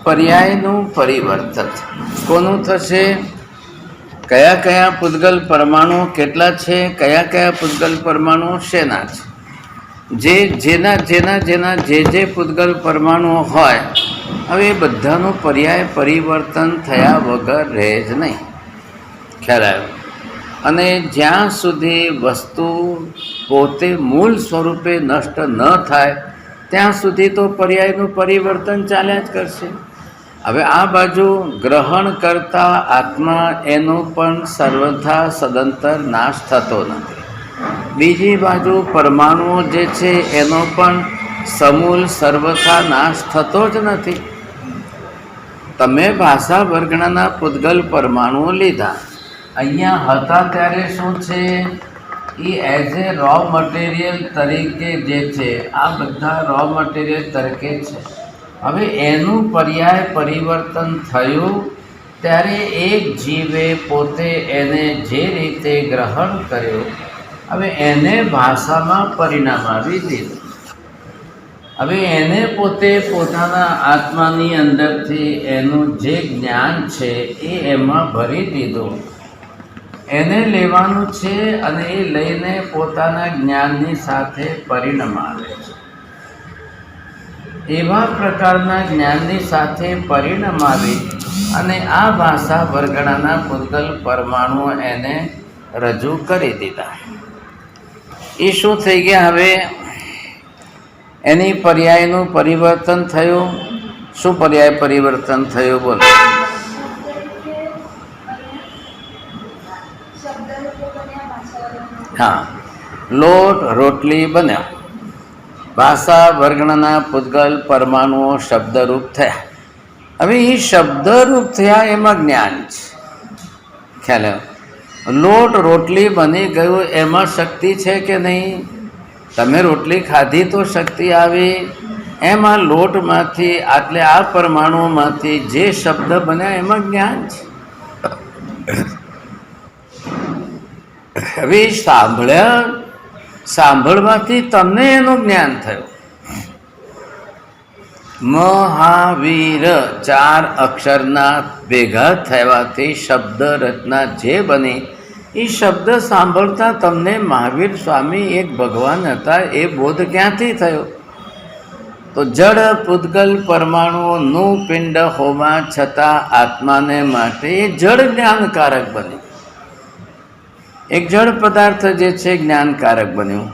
પર્યાયનું પરિવર્તન કોનું થશે? કયા કયા પૂતગલ પરમાણુ કેટલા છે, કયા કયા પૂતગલ પરમાણુ શેના છે, જેના જેના જેના જે પૂતગલ પરમાણુઓ હોય, હવે એ બધાનું પર્યાય પરિવર્તન થયા વગર રહે જ નહીં. ખ્યાલ આવ્યો? અને જ્યાં સુધી વસ્તુ પોતે મૂળ સ્વરૂપે નષ્ટ ન થાય ત્યાં સુધી તો પર્યાયનું પરિવર્તન ચાલ્યા જ કરશે. હવે આ બાજુ ગ્રહણ કરતા આત્મા એનો પણ સર્વથા સદંતર નાશ થતો નથી. બીજી બાજુ પરમાણુઓ જે છે એનો પણ સમૂલ સર્વથા નાશ થતો જ નથી. તમે ભાષા વર્ગણાના પૂતગલ પરમાણુઓ લીધા, અહીંયા હતા ત્યારે શું છે એ એઝ એ રો મટીરિયલ તરીકે જે છે આ બધા રો મટીરિયલ તરીકે છે. હવે એનું પર્યાય પરિવર્તન થયું ત્યારે એક જીવે પોતે એને જે રીતે ગ્રહણ કર્યું, હવે એને ભાષામાં પરિણામ આવી દીધું. હવે એને પોતે પોતાના આત્માની અંદરથી એનું જે જ્ઞાન છે એ એમાં ભરી દીધું. એને લેવાનું છે અને એ લઈને પોતાના જ્ઞાનની સાથે પરિણામ આવે છે. એવા પ્રકારના જ્ઞાનની સાથે પરિણામ આવી અને આ ભાષા વર્ગણાના પૂતગલ પરમાણુઓ એને રજૂ કરી દીધા. એ શું થઈ ગયા? હવે એની પર્યાયનું પરિવર્તન થયું. શું પર્યાય પરિવર્તન થયું? બોલો. હા, લોટ રોટલી બન્યા. ભાષા વર્ગણના પૂતગલ પરમાણુઓ શબ્દરૂપ થયા. હવે એ શબ્દરૂપ થયા એમાં જ્ઞાન છે. ખ્યાલ આવ્યો? લોટ રોટલી બની ગયું એમાં શક્તિ છે કે નહીં? તમે રોટલી ખાધી તો શક્તિ આવી. એમાં લોટમાંથી એટલે આ પરમાણુઓમાંથી જે શબ્દ બન્યા એમાં જ્ઞાન છે. હવે સાંભળવાથી તમને એનું જ્ઞાન થયું. મહાવીર 4 અક્ષરના ભેગા થવાથી શબ્દ રચના જે બની એ શબ્દ સાંભળતા તમને મહાવીર સ્વામી એક ભગવાન હતા એ બોધ ક્યાંથી થયો? તો જડ પૂતગલ પરમાણુઓનું પિંડ હોવા છતાં આત્માને માટે એ જડ જ્ઞાનકારક બન્યું. એક જડ પદાર્થ જે છે જ્ઞાનકારક બન્યું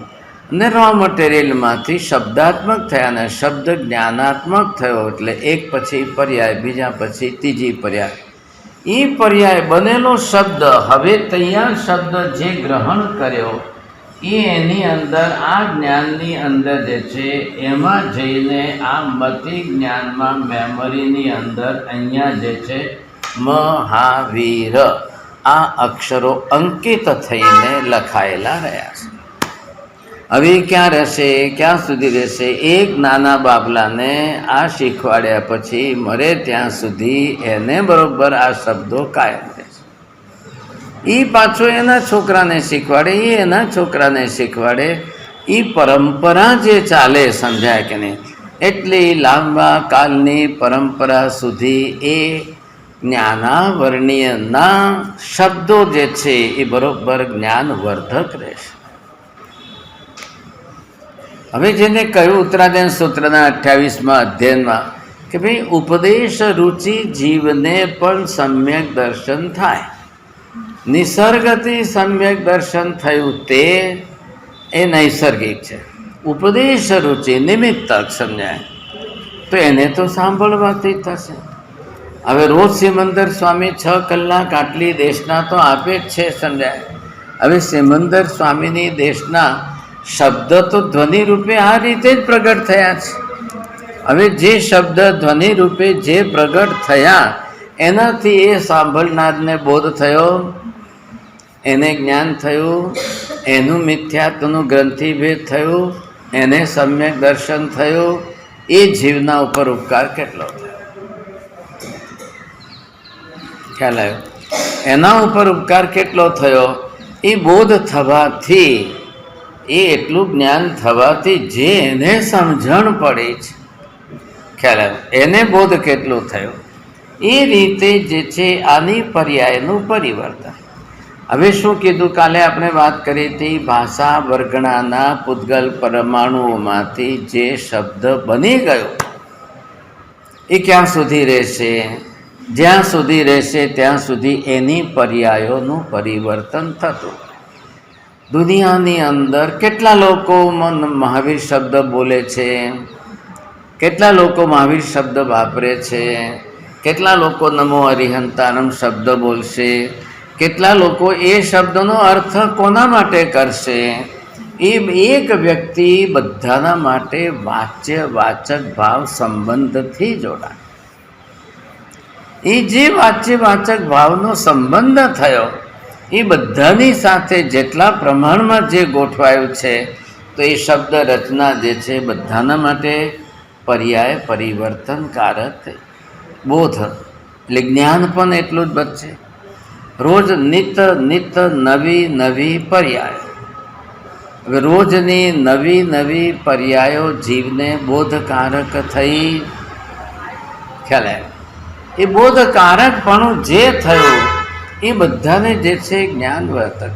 અને રો મટીરિયલમાંથી શબ્દાત્મક થયા અને શબ્દ જ્ઞાનાત્મક થયો. એટલે એક પછી પર્યાય, બીજા પછી ત્રીજી પર્યાય. એ પર્યાય બનેલો શબ્દ હવે તૈયાર શબ્દ જે ગ્રહણ કર્યો એ એની અંદર આ જ્ઞાનની અંદર જે છે એમાં જઈને આ મતિ જ્ઞાનમાં મેમરીની અંદર અહીંયા જે છે મહાવીર આ અક્ષરો અંકિત થઈને લખાયેલા રહ્યા છે. હવે ક્યાં રહેશે? ક્યાં સુધી રહેશે? એક નાના બાબલાને આ શીખવાડ્યા પછી મરે ત્યાં સુધી એને બરોબર આ શબ્દો કાયમ રહેશે. એ પાછો એના છોકરાને શીખવાડે, એ એના છોકરાને શીખવાડે. એ પરંપરા જે ચાલે, સમજાય કે નહીં? એટલી લાંબા કાલની પરંપરા સુધી એ જ્ઞાનાવર્ણીયના શબ્દો જે છે એ બરોબર જ્ઞાનવર્ધક રહેશે. હવે જેને કહ્યું ઉત્તરાધ્યાન સૂત્રના 28મા અધ્યયનમાં કે ભાઈ ઉપદેશ રુચિ જીવને પણ સમ્યક દર્શન થાય. નિસર્ગથી સમ્યક દર્શન થયું તે એ નૈસર્ગિક છે. ઉપદેશ રુચિ નિમિત્તક સમજાય તો એને તો સાંભળવાથી થશે. હવે રોજ સિમંદર સ્વામી 6 કલાક આટલી દેશના તો આપે જ છે, સમજાય. હવે સિમંદર સ્વામીની દેશના શબ્દ તો ધ્વનિ રૂપે આ રીતે જ પ્રગટ થયા છે. હવે જે શબ્દ ધ્વનિ રૂપે જે પ્રગટ થયા એનાથી એ સાંભળનારને બોધ થયો, એને જ્ઞાન થયું, એનું મિથ્યાત્વનું ગ્રંથિભેદ થયું, એને સમ્યક દર્શન થયું. એ જીવના ઉપર ઉપકાર કેટલો થયો? ખ્યાલ આવ્યો? એના ઉપર ઉપકાર કેટલો થયો? એ બોધ થવાથી, એ એટલું જ્ઞાન થવાથી જે એને સમજણ પડે છે, ખ્યાલ આવ્યો, એને બોધ કેટલું થયો. એ રીતે જે છે આની પર્યાયનું પરિવર્તન. હવે શું કીધું, કાલે આપણે વાત કરી હતી, ભાષા વર્ગણાના પૂતગલ પરમાણુઓમાંથી જે શબ્દ બની ગયો એ ક્યાં સુધી રહેશે? જ્યાં સુધી રહેશે ત્યાં સુધી એની પર્યાયોનું પરિવર્તન થતું. દુનિયાની અંદર કેટલા લોકો મહાવીર શબ્દ બોલે છે, કેટલા લોકો મહાવીર શબ્દ વાપરે છે, કેટલા લોકો નમો અરિહંતાનમ શબ્દ બોલશે, કેટલા લોકો એ શબ્દનો અર્થ કોના માટે કરશે? એ એક વ્યક્તિ બધાના માટે વાચ્ય વાચક ભાવ સંબંધથી જોડાય. એ જે વાચ્ય વાચક ભાવનો સંબંધ થયો એ બધાની સાથે જેટલા પ્રમાણમાં જે ગોઠવાયું છે, તો એ શબ્દ રચના જે છે બધાના માટે પર્યાય પરિવર્તનકારક થઈ. બોધ એટલે જ્ઞાન પણ એટલું જ બચશે. રોજ નિત નવી નવી પર્યાય. હવે રોજની નવી નવી પર્યાયો જીવને બોધકારક થઈ. ખ્યાલ આવ્યો? એ બોધકારકપણું જે થયું એ બધાને જે છે જ્ઞાનવર્તક.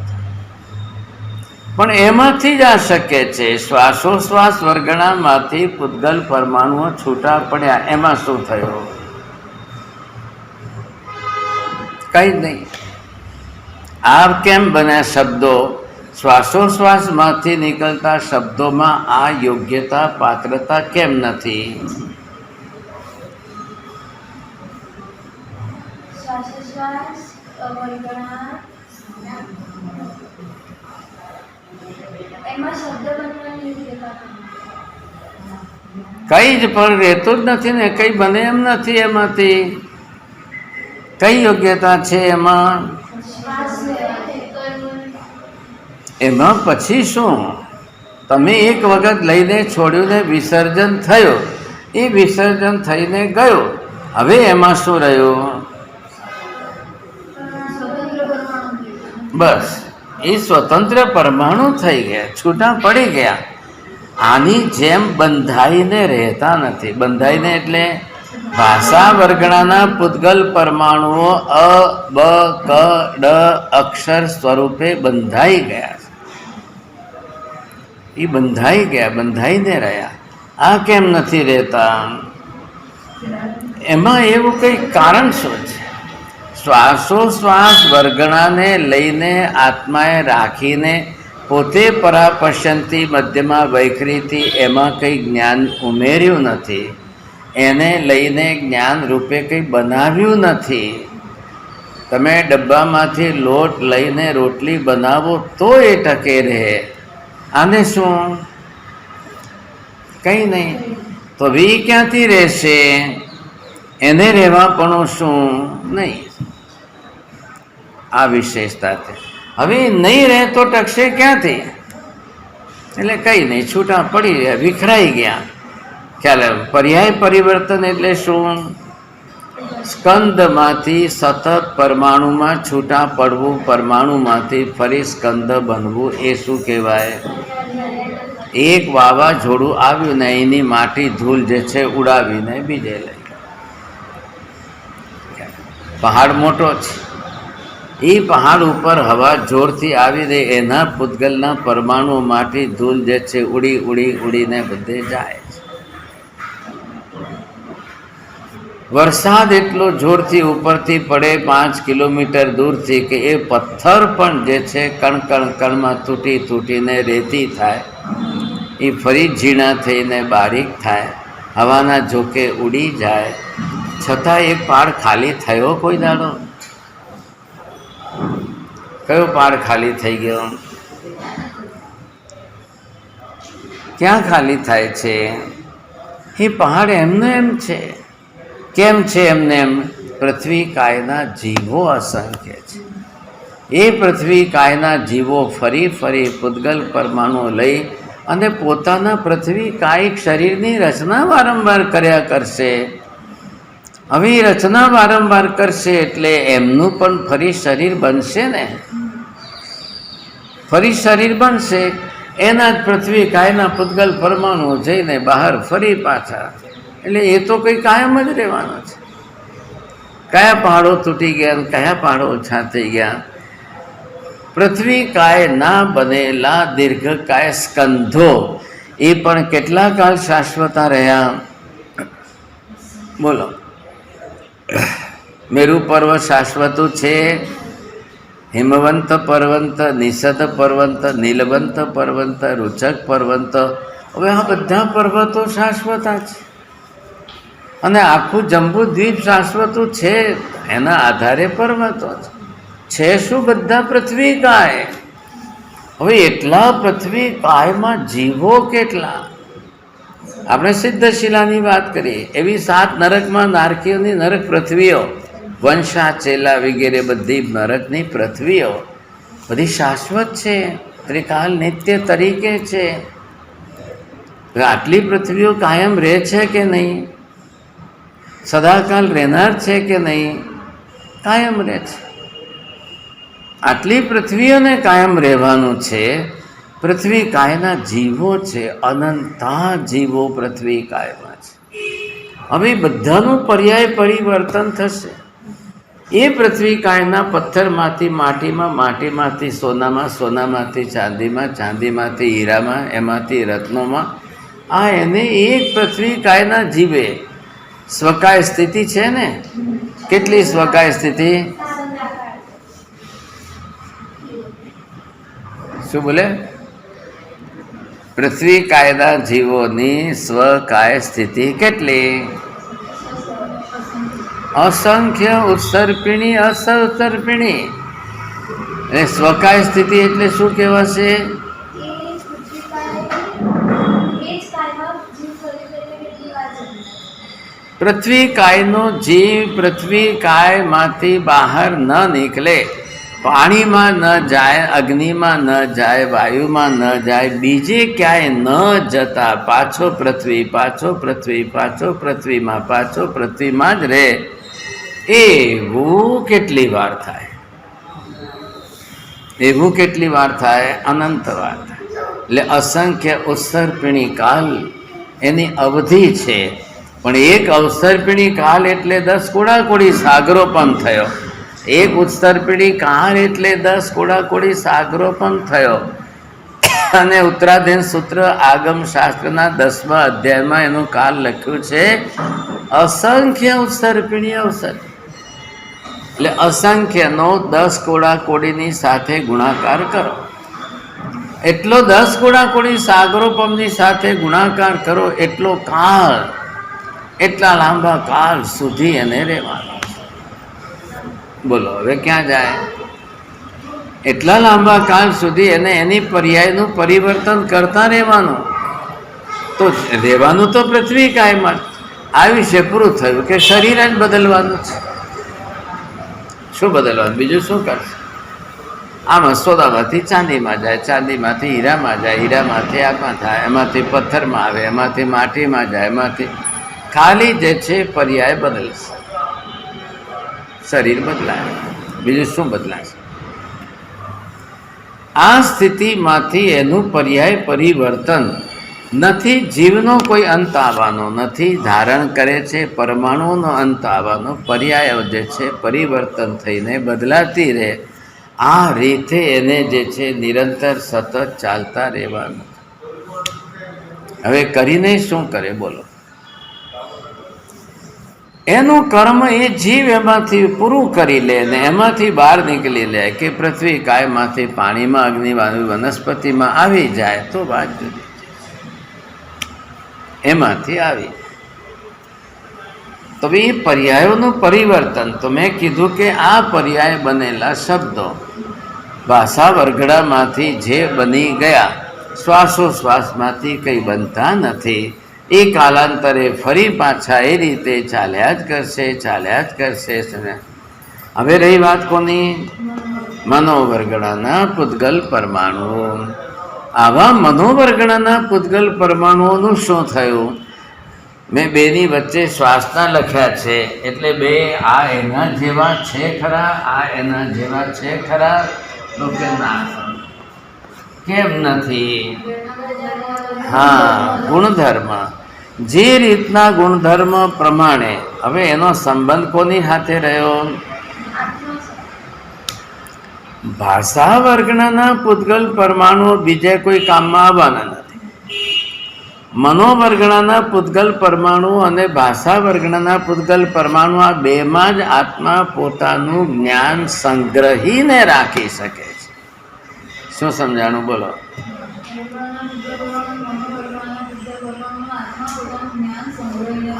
પણ એમાંથી જ આ શક્ય છે. શ્વાસોશ્વાસ વર્ગણામાંથી પૂતગલ પરમાણુઓ છૂટા પડ્યા, એમાં શું થયું? કંઈ જ નહીં. આ કેમ બન્યા શબ્દો? શ્વાસોશ્વાસમાંથી નીકળતા શબ્દોમાં આ યોગ્યતા પાત્રતા કેમ નથી? કઈ જ પણ રહેતું જ નથી ને, કઈ બને એમ નથી. એમાંથી કઈ યોગ્યતા છે એમાં? એમાં પછી શું? તમે એક વખત લઈને છોડ્યું ને વિસર્જન થયું, એ વિસર્જન થઈને ગયું. હવે એમાં શું રહ્યું? બસ એ સ્વતંત્ર પરમાણુ થઈ ગયા, છૂટા પડી ગયા. આની જેમ બંધાઈને રહેતા નથી. બંધાઈને એટલે ભાષા વર્ગણાના પૂતગલ પરમાણુઓ અ બ ક ડ અક્ષર સ્વરૂપે બંધાઈ ગયા. એ બંધાઈ ગયા, બંધાઈને રહ્યા. આ કેમ નથી રહેતા? એમાં એવું કંઈ કારણ શું છે? શ્વાસોશ્વાસ વર્ગણાને લઈને આત્માએ રાખીને પોતે પરાપશ્યંતી મધ્યમાં વૈખરીથી એમાં કંઈ જ્ઞાન ઉમેર્યું નથી. એને લઈને જ્ઞાન રૂપે કંઈ બનાવ્યું નથી. તમે ડબ્બામાંથી લોટ લઈને રોટલી બનાવો તો એ ટકે રહે. આને શું? કંઈ નહીં. તો વી ક્યાંથી રહેશે? એને રહેવા પણ શું નહીં. આ વિશેષતા છે. હવે નહીં રહે તો ટકશે ક્યાંથી? એટલે કંઈ નહીં, છૂટા પડી ગયા, વિખરાઈ ગયા. ખ્યાલ આવે? પર્યાય પરિવર્તન એટલે શું? સ્કંદમાંથી સતત પરમાણુમાં છૂટા પડવું, પરમાણુમાંથી ફરી સ્કંદ બનવું, એ શું કહેવાય? એક વાવાઝોડું આવ્યું ને એની માટી ધૂળ જે છે ઉડાવીને બીજે લઈ. પહાડ મોટો છે, એ પહાડ ઉપર હવા જોરથી આવી રહી, એના પૂતગલના પરમાણુ માટી ધૂળ જે છે ઉડી ઉડી ઉડીને બધે જાય છે. વરસાદ એટલો જોરથી ઉપરથી પડે 5 કિલોમીટર દૂરથી કે એ પથ્થર પણ જે છે કણ કણ કણમાં તૂટી તૂટીને રેતી થાય, એ ફરી ઝીણા થઈને બારીક થાય, હવાના ઝોકે ઉડી જાય. છતાં એ પહાડ ખાલી થયો કોઈ દાડો? કયો પહાડ ખાલી થઈ ગયો? ક્યાં ખાલી થાય છે? એ પહાડ એમનો એમ છે. કેમ છે એમને એમ? પૃથ્વી કાયના જીવો અસંખ્ય છે. એ પૃથ્વી કાયના જીવો ફરી ફરી પૂતગલ પરમાણુ લઈ અને પોતાના પૃથ્વી કાયિક શરીરની રચના વારંવાર કર્યા કરશે. હવે એ રચના વારંવાર કરશે એટલે એમનું પણ ફરી શરીર બનશે ને. ફરી શરીર બનશે, એના જ પૃથ્વી કાયના પૂતગલ પરમાણુ જઈને બહાર ફરી પાછા એટલે એ તો કંઈ કાયમ જ રહેવાનો છે. કયા પહાડો તૂટી ગયા, કયા પહાડો ઓછા થઈ ગયા. પૃથ્વી કાય ના બનેલા દીર્ઘકાય સ્કંધો એ પણ કેટલા કાળ શાશ્વતા રહ્યા. બોલો, મેરુ પર્વત શાશ્વતું છે, હિમવંત પર્વત, નિષદ પર્વત, નીલવંત પર્વત, રુચક પર્વત, હવે આ બધા પર્વતો શાશ્વતા છે. અને આખું જંબુદ્વીપ શાશ્વતું છે, એના આધારે પર્વતો છે. શું બધા પૃથ્વી કાય. હવે એટલા પૃથ્વી કાયમાં જીવો કેટલા. આપણે સિદ્ધશિલાની વાત કરીએ, એવી 7 નરકમાં નારકીઓની નરક પૃથ્વીઓ, વંશા ચેલા વગેરે બધી નરકની પૃથ્વીઓ બધી શાશ્વત છે, ત્રિકાલ નિત્ય તરીકે છે. આટલી પૃથ્વીઓ કાયમ રહે છે કે નહીં? સદાકાલ રહેનાર છે કે નહીં? કાયમ રહે છે. આટલી પૃથ્વીઓને કાયમ રહેવાનું છે. પૃથ્વી કાયના જીવો છે, અનંતા જીવો પૃથ્વી કાયમાં છે. હવે બધાનું પર્યાય પરિવર્તન થશે. એ પૃથ્વી કાયના પથ્થરમાંથી માટીમાં, માટીમાંથી સોનામાં, સોનામાંથી ચાંદીમાં, ચાંદીમાંથી હીરામાં, એમાંથી રત્નોમાં, આ એને એક પૃથ્વી કાયના જીવે. સ્વકાય સ્થિતિ છે ને, કેટલી સ્વકાય સ્થિતિ? શું બોલે? પૃથ્વી કાયના જીવોની સ્વકાય સ્થિતિ કેટલી? અસંખ્ય ઉત્સર્પિણી, અસંસર્પિણી. એટલે સ્વકાય સ્થિતિ એટલે શું કહેવાશે? પૃથ્વી કાયનો જીવ પૃથ્વી કાયમાંથી બહાર ન નીકળે, પાણીમાં ન જાય, અગ્નિમાં ન જાય, વાયુમાં ન જાય, બીજે ક્યાંય ન જતા પાછો પૃથ્વી, પાછો પૃથ્વી, પાછો પૃથ્વીમાં, પાછો પૃથ્વીમાં જ રહે. એવું કેટલી વાર થાય? એવું કેટલી વાર થાય? અનંત વાર થાય. એટલે અસંખ્ય ઉત્સર્પિણી કાલ એની અવધિ છે. પણ એક અવસર્પિણી કાલ એટલે 10 કોડાકોડી સાગરો પણ થયો. એક ઉત્સર્પિણી કાળ એટલે 10 કોડાકોડી સાગરો પણ થયો. અને ઉત્તરાધીન સૂત્ર આગમ શાસ્ત્રના 10મા અધ્યાયમાં એનું કાલ લખ્યું છે, અસંખ્ય ઉત્સર્પિણી અવસર. એટલે અસંખ્યનો 10 કોડાકોડીની સાથે ગુણાકાર કરો. એટલો 10 કોડાકોડી સાગરો પંપની સાથે ગુણાકાર કરો, એટલો કાળ, એટલા લાંબા કાળ સુધી એને રહેવાનો. બોલો હવે ક્યાં જાય? એટલા લાંબા કાળ સુધી એને એની પર્યાયનું પરિવર્તન કરતા રહેવાનું. તો રહેવાનું તો પૃથ્વી કાયમાં. આયુષ્ય પૂરું થયું કે શરીર જ બદલવાનું છે. શું બદલવાનું? બીજું શું કરશે? આમાં સોદામાંથી ચાંદીમાં જાય, ચાંદીમાંથી હીરામાં જાય, હીરામાંથી આમાં થાય, એમાંથી પથ્થરમાં આવે, એમાંથી માટીમાં જાય, એમાંથી ખાલી જે છે પર્યાય બદલશે. શરીર બદલાય, બીજું શું બદલાશે? આ સ્થિતિમાંથી એનું પર્યાય પરિવર્તન નથી. જીવનો કોઈ અંત આવવાનો નથી. ધારણ કરે છે પરમાણુનો અંત આવવાનો. પર્યાય જે છે પરિવર્તન થઈને બદલાતી રહે. આ રીતે એને જે છે નિરંતર સતત ચાલતા રહેવાનું. હવે કરીને શું કરે? બોલો. એનું કર્મ એ જીવ એમાંથી પૂરું કરી લે ને એમાંથી બહાર નીકળી લે કે પૃથ્વી કાયમાંથી પાણીમાં, અગ્નિ, વાયુ, વનસ્પતિમાં આવી જાય તો વાત જુદી. એમાંથી આવી તો એ પર્યાયોનું પરિવર્તન. તો મેં કીધું કે આ પર્યાય બનેલા શબ્દો ભાષા વરઘડામાંથી જે બની ગયા, શ્વાસોશ્વાસમાંથી કંઈ બનતા નથી. એ કાલાંતરે ફરી પાછા એ રીતે ચાલ્યા જ કરશે, ચાલ્યા જ કરશે. હવે રહી વાત કોની? મનોવરગણાના પૂતગલ પરમાણુઓ. આવા મનોવરગણાના પૂતગલ પરમાણુઓનું શું થયું? મેં બેની વચ્ચે શ્વાસના લખ્યા છે, એટલે બે આ એના જેવા છે ખરા, આ એના જેવા છે ખરા? તો કે ના. કેમ નથી? હા, ગુણધર્મ. જે રીતના ગુણધર્મ પ્રમાણે. હવે એનો સંબંધ કોની સાથે રહ્યો? ભાષા વર્ગના પૂતગલ પરમાણુઓ બીજે કોઈ કામમાં આવવાના નથી. મનોવર્ગણાના પૂતગલ પરમાણુ અને ભાષા વર્ગણાના પૂતગલ પરમાણુ આ બેમાં જ આત્મા પોતાનું જ્ઞાન સંગ્રહીને રાખી શકે છે. શું સમજાણું? બોલો.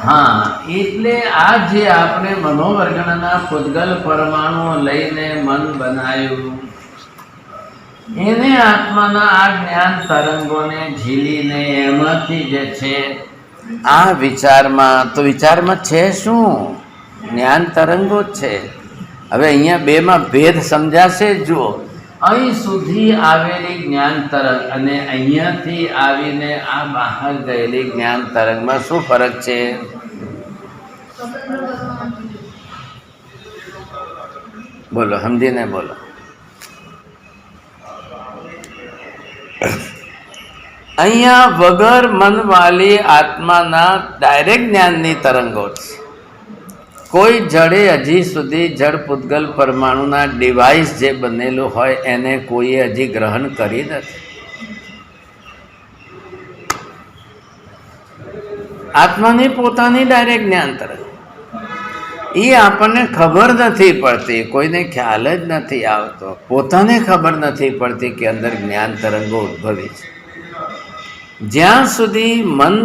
હા, એટલે આ જે આપણે મનોવર્ગણના પૂતગલ પરમાણુઓ લઈને મન બનાવ્યું, એને આત્માના આ જ્ઞાન તરંગોને ઝીલીને એમાંથી જે છે આ વિચારમાં, તો વિચારમાં છે શું? જ્ઞાન તરંગો જ છે. હવે અહીંયા બેમાં ભેદ સમજાશે. જુઓ, અહીં સુધી આવેલી જ્ઞાન તરંગ અને અહીંયાથી આવીને આ બહાર ગયેલી જ્ઞાન તરંગમાં શું ફરક છે? બોલો, સમજીને બોલો. અહીંયા વગર મનવાલી આત્માના ડાયરેક્ટ જ્ઞાનની તરંગો છે. કોઈ જડે હજી સુધી જડ પૂતગલ પરમાણુના ડિવાઇસ જે બનેલું હોય એને કોઈએ હજી ગ્રહણ કરી નથી. આત્માની પોતાની ડાયરેક્ટ જ્ઞાન તરંગ એ આપણને ખબર નથી પડતી, કોઈને ખ્યાલ જ નથી આવતો, પોતાને ખબર નથી પડતી કે અંદર જ્ઞાન તરંગો ઉદ્ભવી છે. જ્યાં સુધી મન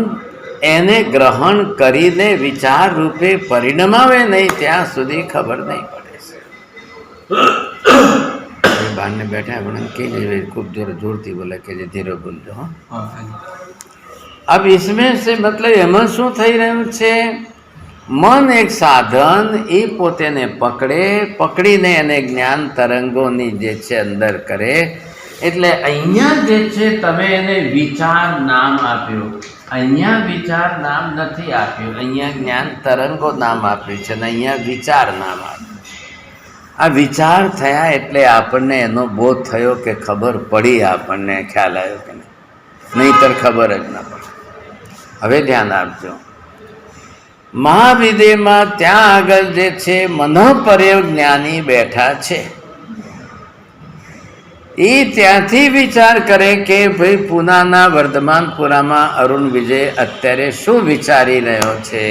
એને ગ્રહણ કરીને વિચાર રૂપે પરિણમાવે નહીં ત્યાં સુધી ખબર નહીં પડે છે. બહારને બેઠા પણ કે ખૂબ જોરથી બોલે કે જે ધીરે બોલજો. अब इसमें से मतलब એમાં શું થઈ રહ્યું છે? મન એક સાધન એ પોતેને પકડીને એને જ્ઞાન તરંગોની જે છે અંદર કરે. એટલે અહીંયા જે છે તમે એને વિચાર નામ આપ્યું, અહીંયા વિચાર નામ નથી આપ્યું, અહીંયા જ્ઞાન તરંગો નામ આપ્યું છે અને અહીંયા વિચાર નામ આપ્યું. આ વિચાર થયા એટલે આપણને એનો બોધ થયો કે ખબર પડી, આપણને ખ્યાલ આવ્યો કે નહીં, નહીંતર ખબર જ ન પડે. હવે ધ્યાન આપજો. મહાવિદેમાં ત્યાં આગળ જે છે મનોપર્ય જ્ઞાની બેઠા છે. એ ત્યાંથી વિચાર કરે કે ભાઈ પૂનાના વર્ધમાનપુરામાં અરુણ વિજય અત્યારે શું વિચારી રહ્યો છે.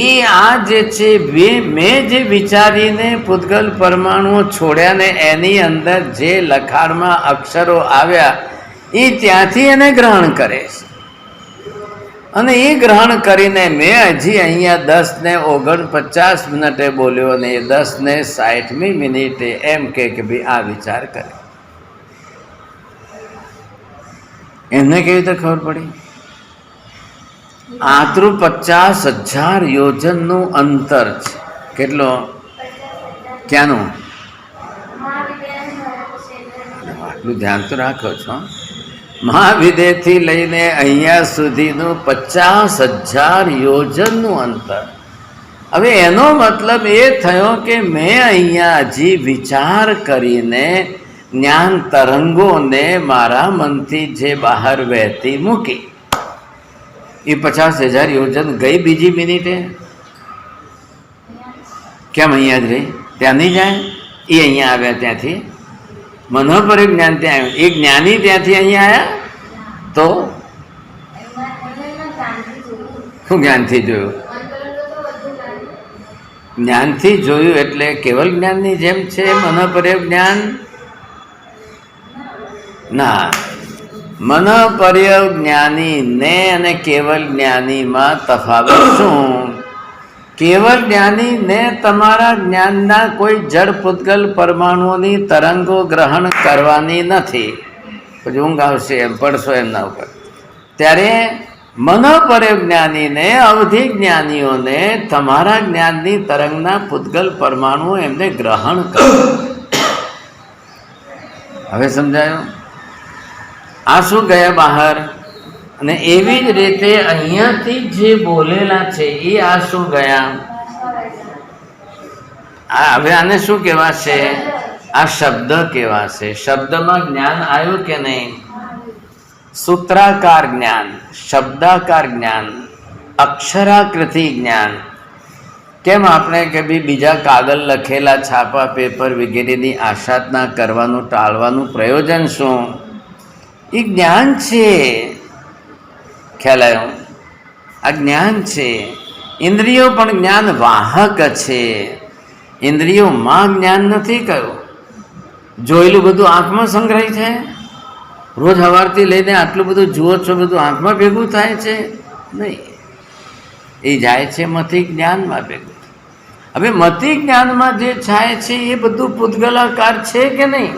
એ આ જે છે મેં જે વિચારીને પૂતગલ પરમાણુઓ છોડ્યા ને એની અંદર જે લખાણમાં અક્ષરો આવ્યા એ ત્યાંથી એને ગ્રહણ કરે છે. અને એ ગ્રહણ કરીને મેં હજી અહીંયા 10:49 મિનિટે બોલ્યો અને એ 10:60મી મિનિટે એમ કે ભાઈ આ વિચાર કરે. એમને કેવી રીતે ખબર પડી? આતરું 50,000 યોજનનું અંતર છે. કેટલો? ક્યાંનું? આટલું ધ્યાન તો રાખો છો. મહાવિદેથી લઈને અહીંયા સુધીનું 50,000 યોજનનું અંતર. હવે એનો મતલબ એ થયો કે મેં અહીંયા હજી વિચાર કરીને જ્ઞાન તરંગોને મારા મનથી જે બહાર વહેતી મૂકી. એ 50,000 યોજન ગઈ બીજી મિનિટે. કેમ અહીંયા જ રહી? ત્યાં નહીં જાય? એ અહીંયા આવ્યા ત્યાંથી મનોપર જ્ઞાન ત્યાં આવ્યું. એ જ્ઞાની ત્યાંથી અહીંયા આવ્યા તો શું જ્ઞાનથી જોયું? જ્ઞાનથી જોયું એટલે કેવલ જ્ઞાનની જેમ છે મનોપર્ય જ્ઞાન? ના, મનોપર્ય જ્ઞાની ને અને કેવલ જ્ઞાનીમાં તફાવત શું? કેવલ જ્ઞાની ને તમારા જ્ઞાનના કોઈ જડ પૂતગલ પરમાણુઓની તરંગો ગ્રહણ કરવાની નથી. પછી ઊંઘ આવશે એમ પડશો એમના ઉપર. ત્યારે મનોપર્ય જ્ઞાનીને અવધિ જ્ઞાનીઓને તમારા જ્ઞાનની તરંગના પૂતગલ પરમાણુઓ એમને ગ્રહણ કરો. હવે સમજાયું? આ શું ગયા બહાર? અને એવી જ રીતે અહીંયાથી જે બોલેલા છે એ આ શું ગયા? આ હવે આને શું કહેવાશે? આ શબ્દ કહેવાશે. શબ્દમાં જ્ઞાન આવ્યું કે નહીં? સૂત્રાકાર જ્ઞાન, શબ્દાકાર જ્ઞાન, અક્ષરાકૃતિ જ્ઞાન. કેમ આપણે કે ભાઈ બીજા કાગળ લખેલા છાપા પેપર વગેરેની આશાદના કરવાનું ટાળવાનું પ્રયોજન શું? એ જ્ઞાન છે. ખ્યાલ આવ્યો? આ જ્ઞાન છે. ઇન્દ્રિયો પણ જ્ઞાન વાહક છે. ઇન્દ્રિયોમાં જ્ઞાન નથી કહ્યું. જોયેલું બધું આંખમાં સંગ્રહિત છે. રોજ સવારથી લઈને આટલું બધું જુઓ છો, બધું આંખમાં ભેગું થાય છે નહીં. એ જાય છે મતિ જ્ઞાનમાં ભેગું. હવે મતિ જ્ઞાનમાં જે થાય છે એ બધું પૂતગલાકાર છે કે નહીં?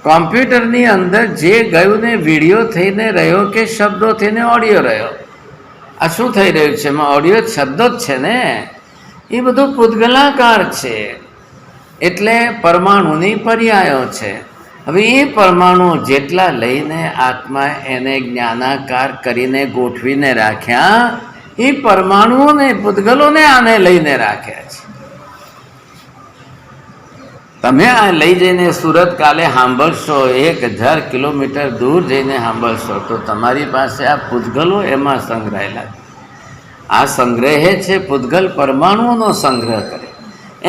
કોમ્પ્યુટરની અંદર જે ગયું ને વિડીયો થઈને રહ્યો કે શબ્દો થઈને ઓડિયો રહ્યો, આ શું થઈ રહ્યું છે? એમાં ઓડિયો શબ્દો જ છે ને. એ બધું પૂતગલાકાર છે. એટલે પરમાણુની પર્યાયો છે. હવે એ પરમાણુ જેટલા લઈને આત્મા એને જ્ઞાનાકાર કરીને ગોઠવીને રાખ્યા, એ પરમાણુઓને પૂતગલોને આને લઈને રાખ્યા છે. તમે આ લઈ જઈને સુરત કાલે સાંભળશો, 1000 કિલોમીટર દૂર જઈને સાંભળશો, તો તમારી પાસે આ પૂતગલો એમાં સંગ્રહાયેલા. આ સંગ્રહે છે પૂતગલ પરમાણુઓનો સંગ્રહ કરે.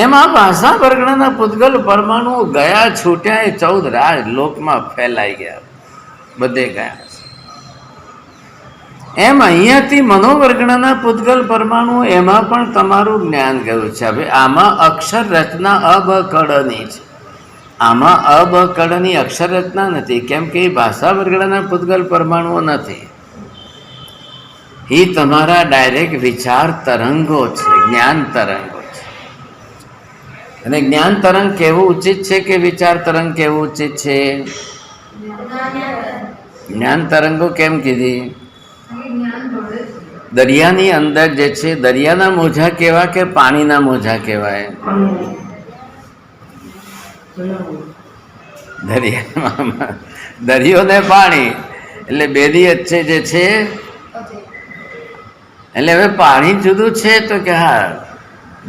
એમાં ભાષા વર્ગણાના પૂતગલ પરમાણુઓ ગયા છૂટ્યા, એ 14 રાજ લોકમાં ફેલાઈ ગયા, બધે ગયા. એમ અહીંયાથી મનોવર્ગણાના પૂતગલ પરમાણુઓ એમાં પણ તમારું જ્ઞાન ગયું છે. હવે આમાં અક્ષર રચના અબકળની છે. આમાં અબકળની અક્ષર રચના નથી. કેમ કે એ ભાષા વર્ગણાના પૂતગલ પરમાણુઓ નથી. એ તમારા ડાયરેક્ટ વિચાર તરંગો છે, જ્ઞાન તરંગો છે. અને જ્ઞાન તરંગ કેવું ઉચિત છે કે વિચાર તરંગ કેવું ઉચિત છે? જ્ઞાન તરંગો કેમ કીધી? દરિયાની અંદર જે છે, દરિયાના મોજા કેવા કે પાણીના મોજા કહેવાય? દરિયામાં દરિયો ને પાણી એટલે બેની વચ્ચે જે છે, એટલે હવે પાણી જુદું છે તો કે હા,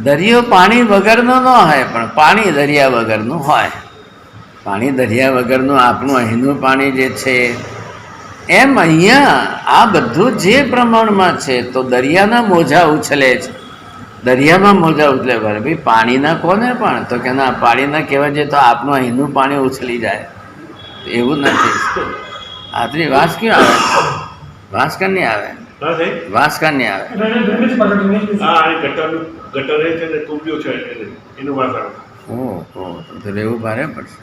દરિયો પાણી વગરનો ન હોય, પણ પાણી દરિયા વગરનું હોય. પાણી દરિયા વગરનું આપણું અહીંનું પાણી જે છે, એમ અહીંયા આ બધું જે પ્રમાણમાં છે, તો દરિયાના મોજા ઉછલે છે. દરિયામાં મોજા ઉછલે ભાઈ પાણીના કોને? પણ તો કે ના, પાણીના કહેવા જઈએ તો આપણું અહીંનું પાણી ઉછલી જાય. એવું નથી. આટલી વાસ ક્યાં આવે? વાસ કાં નહીં આવે? વાસ કાં નહીં આવે? ઓહો, તો રહેવું ભારે પડશે.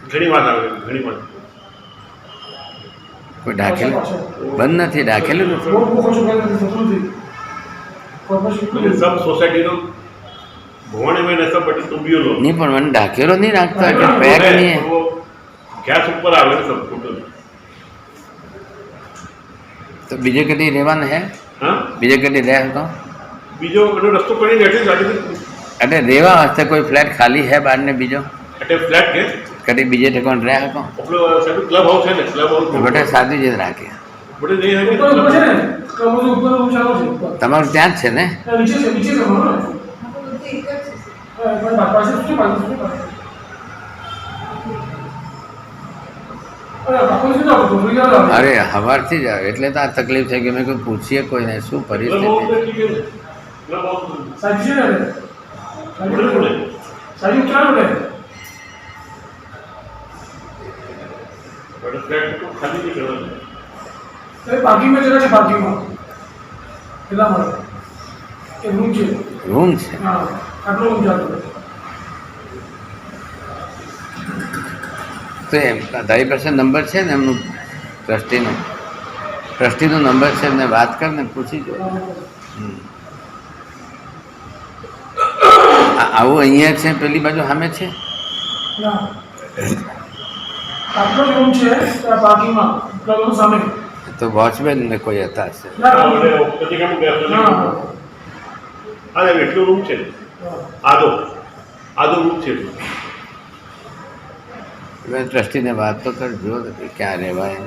કોઈ ઢાંકેલું બંધ નથી, ઢાંકેલું નથી. નહીં, પણ મને ઢાંકેલો નહીં રાખતા કે પેક નહીં. તો બીજે કદી રહેવાનું હે? બીજે કદી રહે તો બીજો રસ્તો કરી બેઠી. એટલે રહેવા વાસ્તે કોઈ ફ્લેટ ખાલી હે બહાર ને બીજો? ફ્લેટ કે કદી બીજે ઠેકાણ રહે તો ક્લબ હાઉસ છે ને, ક્લબ હાઉસ બેટા સાદી જ રાખે. તમારું ત્યાં જ છે ને? અરે સવારથી જ આવે એટલે તો આ તકલીફ થઈ ગઈ. મેં કોઈ પૂછીએ કોઈને શું પરિસ્થિતિ. રૂમ છે. તો એમ તારી પાસે નંબર છે ને એમનું, ટ્રસ્ટીનો નંબર છે, એમને વાત કરીને પૂછી જો. આવું અહીંયા છે, પેલી બાજુ સામે છે. તો વોચમેન ને કોઈ હતા હશે. એટલું રૂમ છે, આદો રૂમ છે. ટ્રસ્ટીને વાત તો કરજો ક્યાં રહેવાય.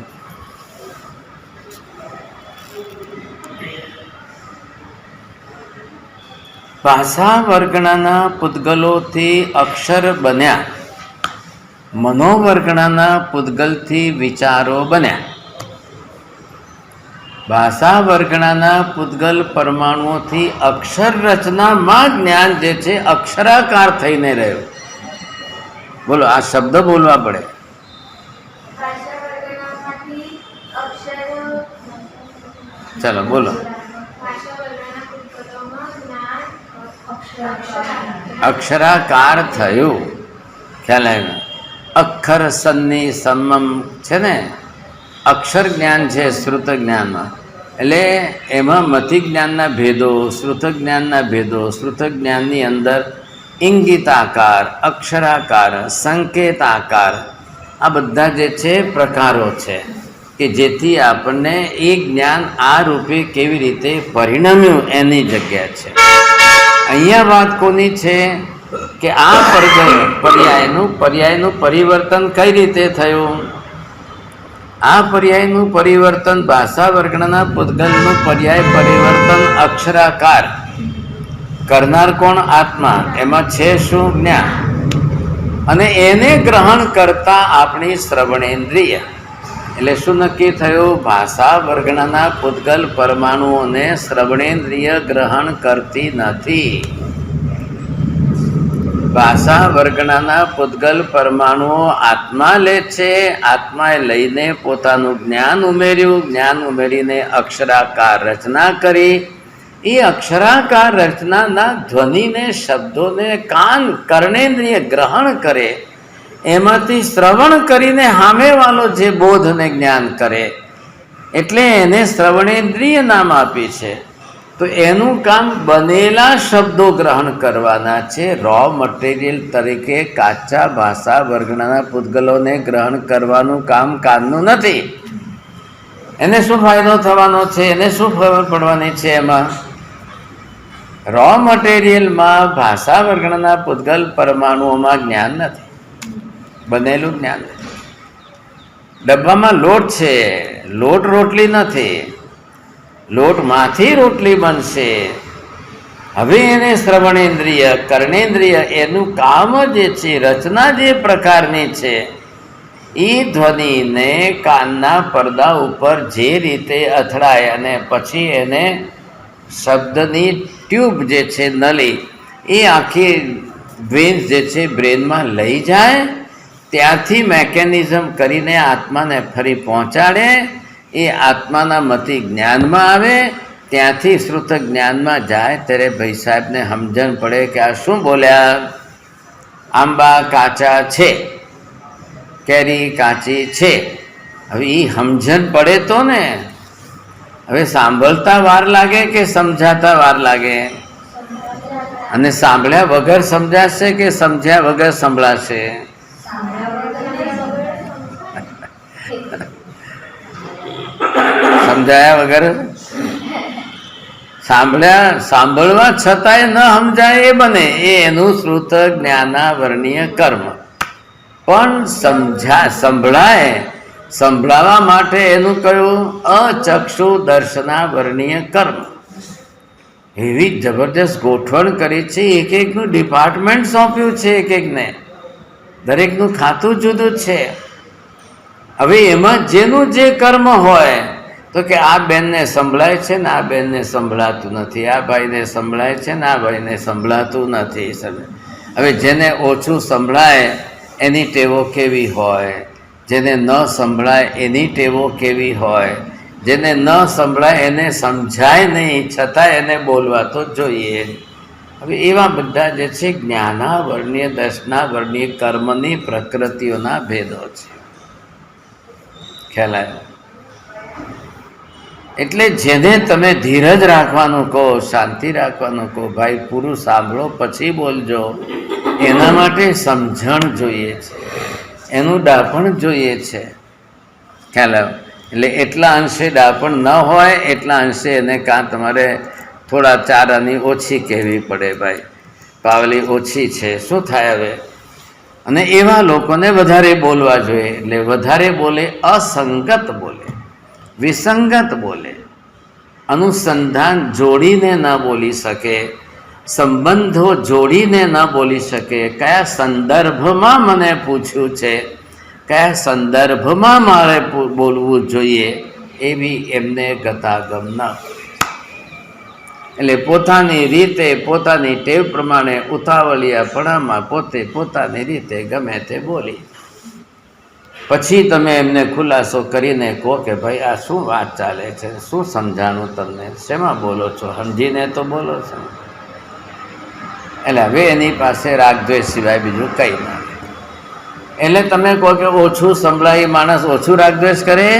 ભાષા વર્ગણાના પૂતગલોથી અક્ષર બન્યા. મનોવર્ગણાના પૂતગલથી વિચારો બન્યા. ભાષા વર્ગણાના પૂતગલ પરમાણુઓથી અક્ષર રચનામાં જ્ઞાન જે છે અક્ષરાકાર થઈને રહ્યું. બોલો, આ શબ્દ બોલવા પડે. ચાલો બોલો. અક્ષરાકાર થયું. ખ્યાલ આવ્યો? અક્ષર સન્ની સમમ છે ને, અક્ષર જ્ઞાન છે શ્રુત જ્ઞાનમાં. એટલે એમાં મતિ જ્ઞાનના ભેદો, શ્રુત જ્ઞાનના ભેદો, શ્રુત જ્ઞાનની અંદર ઇંગિતાકાર, અક્ષરાકાર, સંકેતાકાર, આ બધા જે છે પ્રકારો છે કે જેથી આપણને એ જ્ઞાન આ રૂપે કેવી રીતે પરિણમ્યું એની જગ્યા છે. અહીંયા વાત કોની છે કે આ પર્યાયનું પરિવર્તન કઈ રીતે થયું? આ પર્યાયનું પરિવર્તન, ભાષા વર્ગના પૂતગલનું પર્યાય પરિવર્તન અક્ષરાકાર કરનાર કોણ? આત્મા. એમાં છે શું? જ્ઞાન. અને એને ગ્રહણ કરતા આપણી શ્રવણેન્દ્રિય. એટલે શું નક્કી થયું? ભાષા વર્ગના પૂતગલ પરમાણુઓને શ્રવણેન્દ્રિય ગ્રહણ કરતી નથી. ભાષા વર્ગણાના પૂતગલ પરમાણુઓ આત્મા લે છે. આત્માએ લઈને પોતાનું જ્ઞાન ઉમેર્યું. જ્ઞાન ઉમેરીને અક્ષરાકાર રચના કરી. એ અક્ષરાકાર રચનાના ધ્વનિને, શબ્દોને કાન કર્ણેન્દ્રિય ગ્રહણ કરે. એમાંથી શ્રવણ કરીને સામેવાળો જે બોધ અને જ્ઞાન કરે, એટલે એને શ્રવણેન્દ્રિય નામ આપી છે. તો એનું કામ બનેલા શબ્દો ગ્રહણ કરવાના છે. રો મટીરિયલ તરીકે કાચા ભાષા વર્ગના પૂતગલોને ગ્રહણ કરવાનું કામ કાનનું નથી. એને શું ફાયદો થવાનો છે? એને શું ખબર પડવાની છે? એમાં રો મટીરિયલમાં ભાષા વર્ગના પૂતગલ પરમાણુઓમાં જ્ઞાન નથી, બનેલું જ્ઞાન નથી. ડબ્બામાં લોટ છે, લોટ રોટલી નથી. લોટમાંથી રોટલી બનશે. હવે એને શ્રવણેન્દ્રિય, કર્ણેન્દ્રિય, એનું કામ જે છે, રચના જે પ્રકારની છે, એ ધ્વનિને કાનના પડદા ઉપર જે રીતે અથડાય અને પછી એને શબ્દની ટ્યુબ જે છે, નળી, એ આખી વેન્સ જે છે બ્રેનમાં લઈ જાય, ત્યાંથી મેકેનિઝમ કરીને આત્માને ફરી પહોંચાડે. એ આત્માના મતિ જ્ઞાનમાં આવે, ત્યાંથી શ્રુત જ્ઞાનમાં જાય. ત્યારે ભાઈ સાહેબને સમજણ પડે કે આ શું બોલ્યા? આંબા કાચા છે, કેરી કાચી છે. હવે એ સમજણ પડે તો ને. હવે સાંભળતા વાર લાગે કે સમજાતા વાર લાગે? અને સાંભળ્યા વગર સમજાશે કે સમજ્યા વગર સંભળાશે? સમજાયા વગર. સાંભળવા છતાંય ન સમજાય એ બને, એ એનું શ્રુત જ્ઞાનાવર્ણીય કર્મ. પણ સંભળાવા માટે એનું કયું? અચક્ષુ દર્શનાવર્ણીય કર્મ. એવી જબરદસ્ત ગોઠવણ કરી છે. એક એકનું ડિપાર્ટમેન્ટ સોંપ્યું છે, એક એકને. દરેકનું ખાતું જુદું છે. હવે એમાં જેનું જે કર્મ હોય, તો કે આ બેનને સંભળાય છે ને આ બેનને સંભળાતું નથી, આ ભાઈને સંભળાય છે ને આ ભાઈને સંભળાતું નથી. હવે જેને ઓછું સંભળાય એની ટેવો કેવી હોય, જેને ન સંભળાય એની ટેવો કેવી હોય, જેને ન સંભળાય એને સમજાય નહીં છતાં એને બોલવા તો જોઈએ. હવે એવા બધા જે છે જ્ઞાનાવર્ણીય, દર્શનાવર્ણીય કર્મની પ્રકૃતિઓના ભેદો છે. ખ્યાલ આવ્યો? એટલે જેને તમે ધીરજ રાખવાનું કહો, શાંતિ રાખવાનું કહો, ભાઈ પૂરું સાંભળો પછી બોલજો, એના માટે સમજણ જોઈએ છે, એનું ડાપણ જોઈએ છે. ખ્યાલ આવ્યો? એટલે એટલા અંશે ડાપણ ન હોય એટલા અંશે એને કાં તમારે થોડા ચારાની ઓછી કહેવી પડે. ભાઈ પાવલી ઓછી છે, શું થાય હવે? અને એવા લોકોને વધારે બોલવા જોઈએ. એટલે વધારે બોલે, અસંગત બોલે, વિસંગત બોલે, અનુસંધાન જોડીને ન બોલી શકે. સંબંધો જોડીને ન બોલી શકે, કયા સંદર્ભમાં મને પૂછ્યું છે, કયા સંદર્ભમાં મારે બોલવું જોઈએ, એવી એમને ગતાગમ ન. એટલે પોતાની રીતે પોતાની ટેવ પ્રમાણે ઉતાવળિયાપણામાં પોતે પોતાની રીતે ગમે તે બોલી. પછી તમે એમને ખુલાસો કરીને કહો કે ભાઈ આ શું વાત ચાલે છે, શું સમજાણું તમને, શેમાં બોલો છો, સમજીને તો બોલો છો. એટલે હવે એની પાસે રાગદ્વેષ સિવાય બીજું કંઈ ના. એટલે તમે કહો કે ઓછું સંભળાય એ માણસ ઓછું રાગદ્વેષ કરે,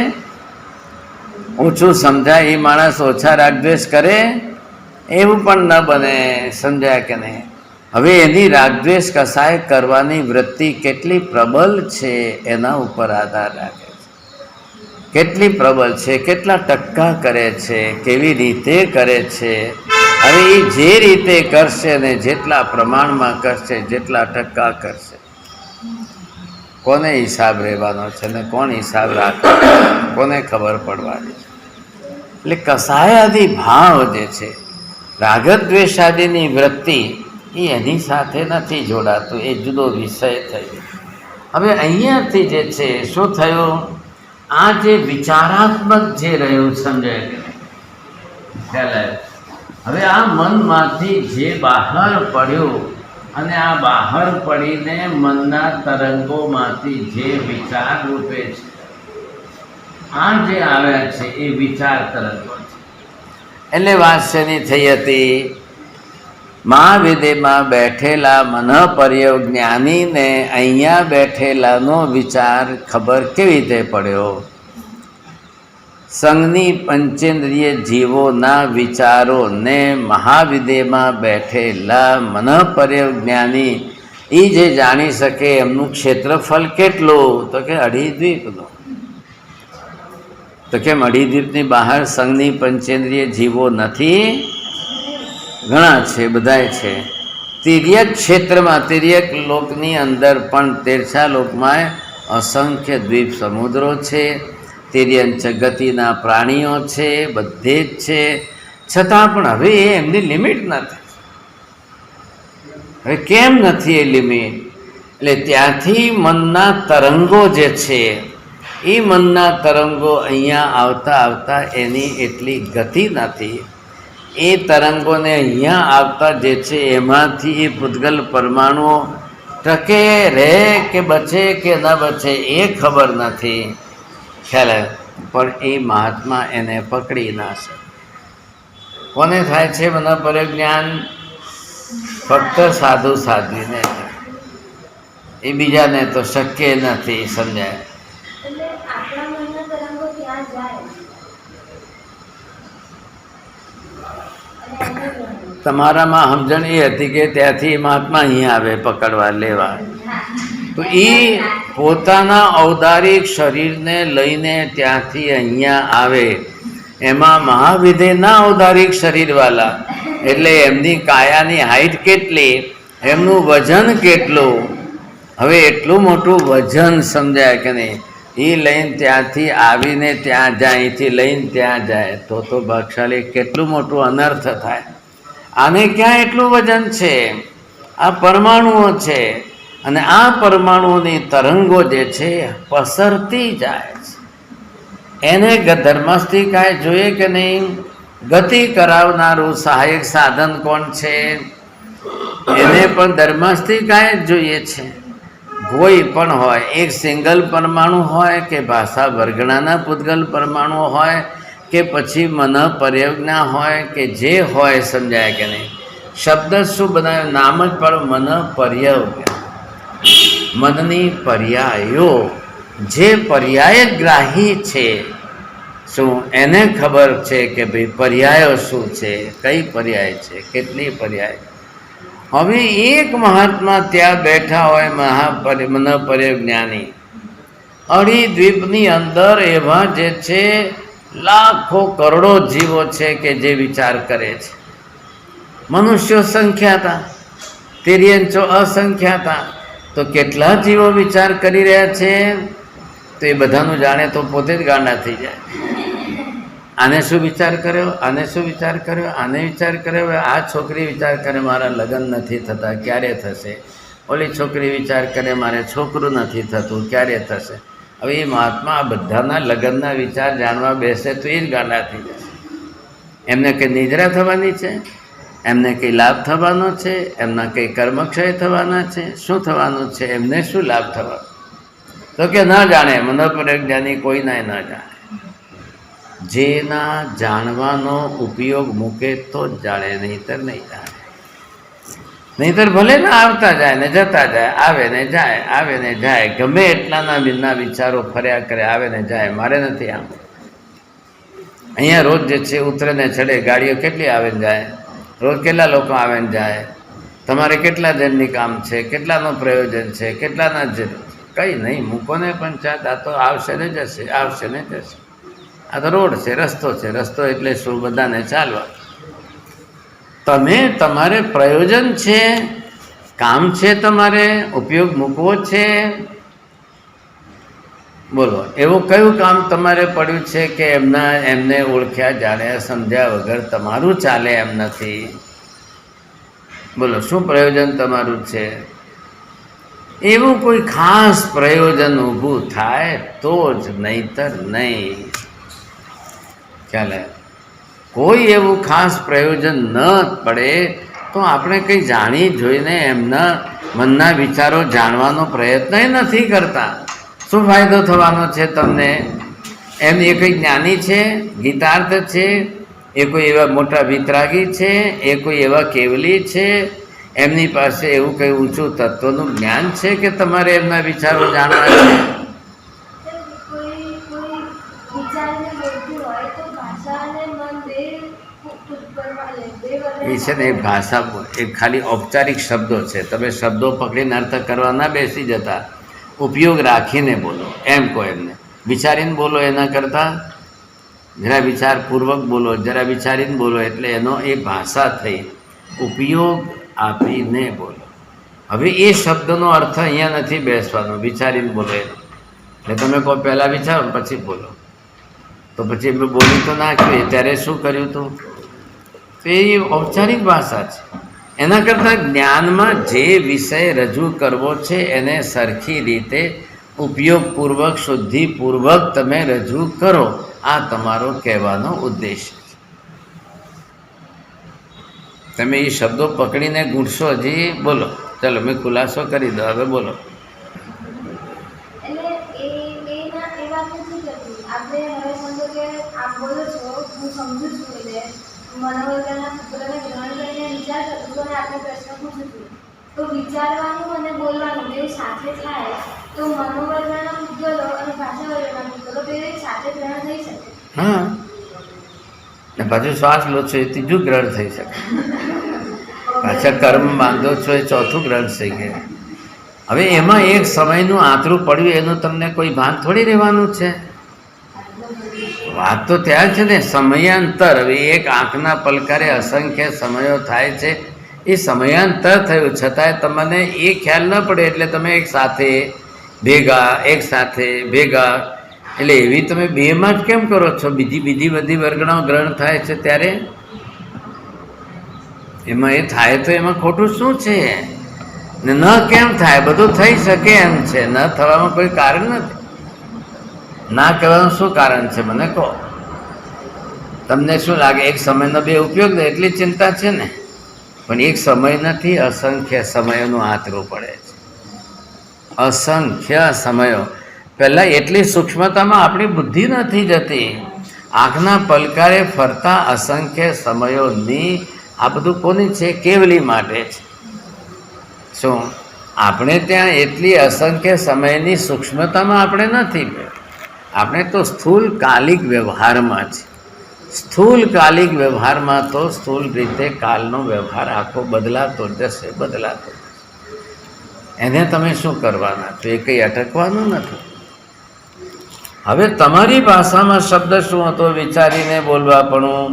ઓછું સમજાય એ માણસ ઓછા રાગદ્વેષ કરે, એવું પણ ન બને. સમજાય કે નહીં? હવે એની રાગદ્વેષ કસાય કરવાની વૃત્તિ કેટલી પ્રબળ છે એના ઉપર આધાર રાખે છે. કેટલી પ્રબળ છે, કેટલા ટકા કરે છે, કેવી રીતે કરે છે. હવે એ જે રીતે કરશે ને જેટલા પ્રમાણમાં કરશે, જેટલા ટકા કરશે, કોને હિસાબ રહેવાનો છે ને કોણ હિસાબ રાખે, કોને ખબર પડવાની છે. એટલે કસાયાદી ભાવ જે છે, રાગદ્વેષાદિની વૃત્તિ, એ એની સાથે નથી જોડાતું, એ જુદો વિષય થયો. હવે અહીંયાથી જે છે શું થયું, આ જે વિચારાત્મક જે રહ્યું, સમજાય કે ખ્યાલ આવ્યો. હવે આ મનમાંથી જે બહાર પડ્યું અને આ બહાર પડીને મનના તરંગોમાંથી જે વિચાર રૂપે છે, આ જે આવ્યા છે એ વિચાર તરંગો છે. એટલે વાત શેની થઈ હતી, મહાવિદેમાં બેઠેલા મનઃપર્યવ જ્ઞાનીને અહીંયા બેઠેલાનો વિચાર ખબર કેવી રીતે પડ્યો. સંઘની પંચેન્દ્રિય જીવોના વિચારોને મહાવિદેમાં બેઠેલા મનઃપર્યવ જ્ઞાની એ જે જાણી શકે એમનું ક્ષેત્રફળ કેટલું, તો કે અઢી દ્વીપનું. તો કેમ અઢી દ્વીપની બહાર સંઘની પંચેન્દ્રિય જીવો નથી? ઘણા છે, બધાય છે. તિર્યક ક્ષેત્રમાં, તિર્યક લોકની અંદર પણ તેરછા લોકમાં અસંખ્ય દ્વીપ સમુદ્રો છે, તિર્યંચ ગતિના પ્રાણીઓ છે, બધે જ છે. છતાં પણ હવે એમની લિમિટ નથી. હવે કેમ નથી એ લિમિટ? એટલે ત્યાંથી મનના તરંગો જે છે, એ મનના તરંગો અહીંયા આવતા આવતા એની એટલી ગતિ નથી. એ તરંગોને અહીંયા આવતા જે છે એમાંથી એ પૂતગલ પરમાણુઓ ટકે રહે કે બચે કે ન બચે એ ખબર નથી. ખ્યાલ પણ એ મહાત્મા એને પકડી ના શકે. કોને થાય છે મનઃપર્યવ જ્ઞાન? ફક્ત સાધુ સાધ્વીને. એ બીજાને તો શક્ય નથી. સમજાય? તમારામાં સમજણ એ હતી કે ત્યાંથી મહાત્મા અહીંયા આવે પકડવા લેવા, તો એ પોતાના ઔદારિક શરીરને લઈને ત્યાંથી અહીંયા આવે. એમાં મહાવિધેયના ઔદારિક શરીરવાળા, એટલે એમની કાયાની હાઈટ કેટલી, એમનું વજન કેટલું. હવે એટલું મોટું વજન, સમજાય કે નહીં? એ લઈને ત્યાંથી આવીને ત્યાં જાય, અહીંથી લઈને ત્યાં જાય, તો ભાગશાળી કેટલું મોટું અનર્થ થાય. આને ક્યાં એટલું વજન છે? આ પરમાણુઓ છે, અને આ પરમાણુઓની તરંગો જે છે પસરતી જાય છે. એને ધર્મસ્થી કાંઈ જોઈએ કે નહીં? ગતિ કરાવનારું સહાયક સાધન કોણ છે? એને પણ ધર્મસ્થી કાંઈ જોઈએ છે? કોઈ પણ હોય, એક સિંગલ પરમાણુ હોય કે ભાષા વર્ગણાના પૂતગલ પરમાણુ હોય કે પછી મનઃપર્યવના હોય કે જે હોય, સમજાય કે નહીં? શબ્દ શું બનાવ્યો? નામ જ પણ મનઃપર્યવ. મનની પર્યાયો, જે પર્યાયગ્રાહી છે, શું એને ખબર છે કે ભાઈ પર્યાયો શું છે, કઈ પર્યાય છે, કેટલી પર્યાય. હવે એક મહાત્મા ત્યાં બેઠા હોય, મનઃપર્યવ જ્ઞાની, અઢી દ્વીપની અંદર એવા જે છે લાખો કરોડો જીવો છે કે જે વિચાર કરે છે. મનુષ્યો સંખ્યાતા, તિર્યંચો અસંખ્યાતા. તો કેટલા જીવો વિચાર કરી રહ્યા છે? તો એ બધાનું જાણે તો પોતે જ ગાંડા થઈ જાય. આને શું વિચાર કર્યો, આને શું વિચાર કર્યો, આને વિચાર કર્યો. હવે આ છોકરી વિચાર કરે મારા લગ્ન નથી થતા, ક્યારે થશે? ઓલી છોકરી વિચાર કરે મારે છોકરું નથી થતું, ક્યારે થશે? હવે એ મહાત્મા આ બધાના લગ્નના વિચાર જાણવા બેસે તો એ જ ગાંડા થઈ જશે. એમને કંઈ નિદ્રા થવાની છે? એમને કંઈ લાભ થવાનો છે? એમના કંઈ કર્મક્ષય થવાના છે? શું થવાનું છે? એમને શું લાભ થવાનો? તો કે ન જાણે, મનોપરજ્ઞાની કોઈના ન જાણે. જેના જાણવાનો ઉપયોગ મૂકે તો જ જાણે, નહીંતર નહીં જાણે. નહીંતર ભલે ને આવતા જાય ને જતા જાય, આવે ને જાય, આવે ને જાય, ગમે એટલાના બિનના વિચારો ફર્યા કરે, આવે ને જાય. મારે નથી આમ. અહીંયા રોજ જે છે ઉતરે ને ચડે ગાડીઓ કેટલી આવે ને જાય, રોજ કેટલા લોકો આવે ને જાય. તમારે કેટલા જણની કામ છે, કેટલાનું પ્રયોજન છે, કેટલાના જ કંઈ નહીં. મૂકો ને પંચાયત, આ તો આવશે ને જશે, આવશે ને જશે. આ તો રોડ છે, રસ્તો છે. રસ્તો એટલે શું? બધાને ચાલવા. તમે તમારે પ્રયોજન છે, કામ છે, તમારે ઉપયોગ મૂકવો છે. બોલો, એવું કયું કામ તમારે પડ્યું છે કે એમને ઓળખ્યા જાણ્યા સમજ્યા વગર તમારું ચાલે એમ નથી? બોલો, શું પ્રયોજન તમારું છે? એવું કોઈ ખાસ પ્રયોજન ઊભું થાય તો જ, નહીંતર નહીં. ચાલે કોઈ એવું ખાસ પ્રયોજન ન પડે તો આપણે કંઈ જાણી જોઈને એમના મનના વિચારો જાણવાનો પ્રયત્ન નથી કરતા. શું ફાયદો થવાનો છે તમને? એમ એ કંઈ જ્ઞાની છે, ગીતાર્થ છે, એ કોઈ એવા મોટા વિતરાગી છે, એ કોઈ એવા કેવલી છે, એમની પાસે એવું કંઈ ઊંચું તત્વનું જ્ઞાન છે કે તમારે એમના વિચારો જાણવા છે? એ છે ને, એ ભાષા એ ખાલી ઔપચારિક શબ્દો છે. તમે શબ્દો પકડીને અર્થ કરવા ના બેસી જતા, ઉપયોગ રાખીને બોલો એમ કહો એમને. વિચારીને બોલો એના કરતાં જરા વિચારપૂર્વક બોલો, જરા વિચારીને બોલો. એટલે એનો એ ભાષા થઈ, ઉપયોગ આપીને બોલો. હવે એ શબ્દનો અર્થ અહીંયા નથી બેસવાનો, વિચારીને બોલો એનો. એટલે તમે કહો પહેલાં વિચારો પછી બોલો, તો પછી એમને બોલી તો નાખ્યું. ત્યારે શું કર્યું હતું? તો એ ઔપચારિક ભાષા છે. એના કરતાં જ્ઞાનમાં જે વિષય રજૂ કરવો છે એને સરખી રીતે ઉપયોગપૂર્વક, શુદ્ધિપૂર્વક તમે રજૂ કરો. આ તમારો કહેવાનો ઉદ્દેશ છે. તમે એ શબ્દો પકડીને ગૂંઠશો હજી. બોલો, ચાલો મેં ખુલાસો કરી દો, હવે બોલો. મનોવૈજ્ઞાનના સૂત્રને ગ્રહણ કરીને વિચાર કરતો અને આપણે પ્રશ્ન પૂછું છું તો વિચારવાનું અને બોલવાનું બે સાથે થાય તો મનોવૈજ્ઞાનના પૂતગલો અને ભાષા વૈજ્ઞાનના પૂતગલો બે સાથે ગ્રહણ થઈ શકે. હા, ને પાછું શ્વાસ લો છો એ ત્રીજું ગ્રહણ થઈ શકે. પાછા કર્મ બાંધો છો એ ચોથું ગ્રહણ થઈ ગયું. હવે એમાં એક સમયનું આંતરું પડ્યું એનું તમને કોઈ ભાન થોડી રહેવાનું છે. વાત તો ત્યાં છે ને, સમયાંતર. હવે એક આંખના પલકારે અસંખ્ય સમયો થાય છે. એ સમયાંતર થયું છતાંય તમને એ ખ્યાલ ન પડે. એટલે તમે એક સાથે ભેગા, એટલે એવી તમે બેમાં જ કેમ કરો છો? બીજી બધી વર્ગણાઓ ગ્રહણ થાય છે ત્યારે એમાં એ થાય તો એમાં ખોટું શું છે? ને ન કેમ થાય? બધું થઈ શકે એમ છે, ન થવામાં કોઈ કારણ નથી. ના કહેવાનું શું કારણ છે મને કહો? તમને શું લાગે? એક સમયનો બે ઉપયોગ થાય એટલી ચિંતા છે ને? પણ એક સમય નથી, અસંખ્ય સમયોનું આંતરું પડે છે. અસંખ્ય સમયો. પહેલાં એટલી સૂક્ષ્મતામાં આપણી બુદ્ધિ નથી જતી. આંખના પલકારે ફરતા અસંખ્ય સમયોની આ બધું કોની છે? કેવલી માટે છે. શું આપણે ત્યાં એટલી અસંખ્ય સમયની સૂક્ષ્મતામાં આપણે નથી. આપણે તો સ્થૂલ કાલિક વ્યવહારમાં છે. સ્થૂલ કાલિક વ્યવહારમાં તો સ્થૂલ રીતે કાલનો વ્યવહાર આખો બદલાતો જશે. એને તમે શું કરવાના છો? એ કંઈ અટકવાનું નથી. હવે તમારી ભાષામાં શબ્દ શું હતો? વિચારીને બોલવાપણું.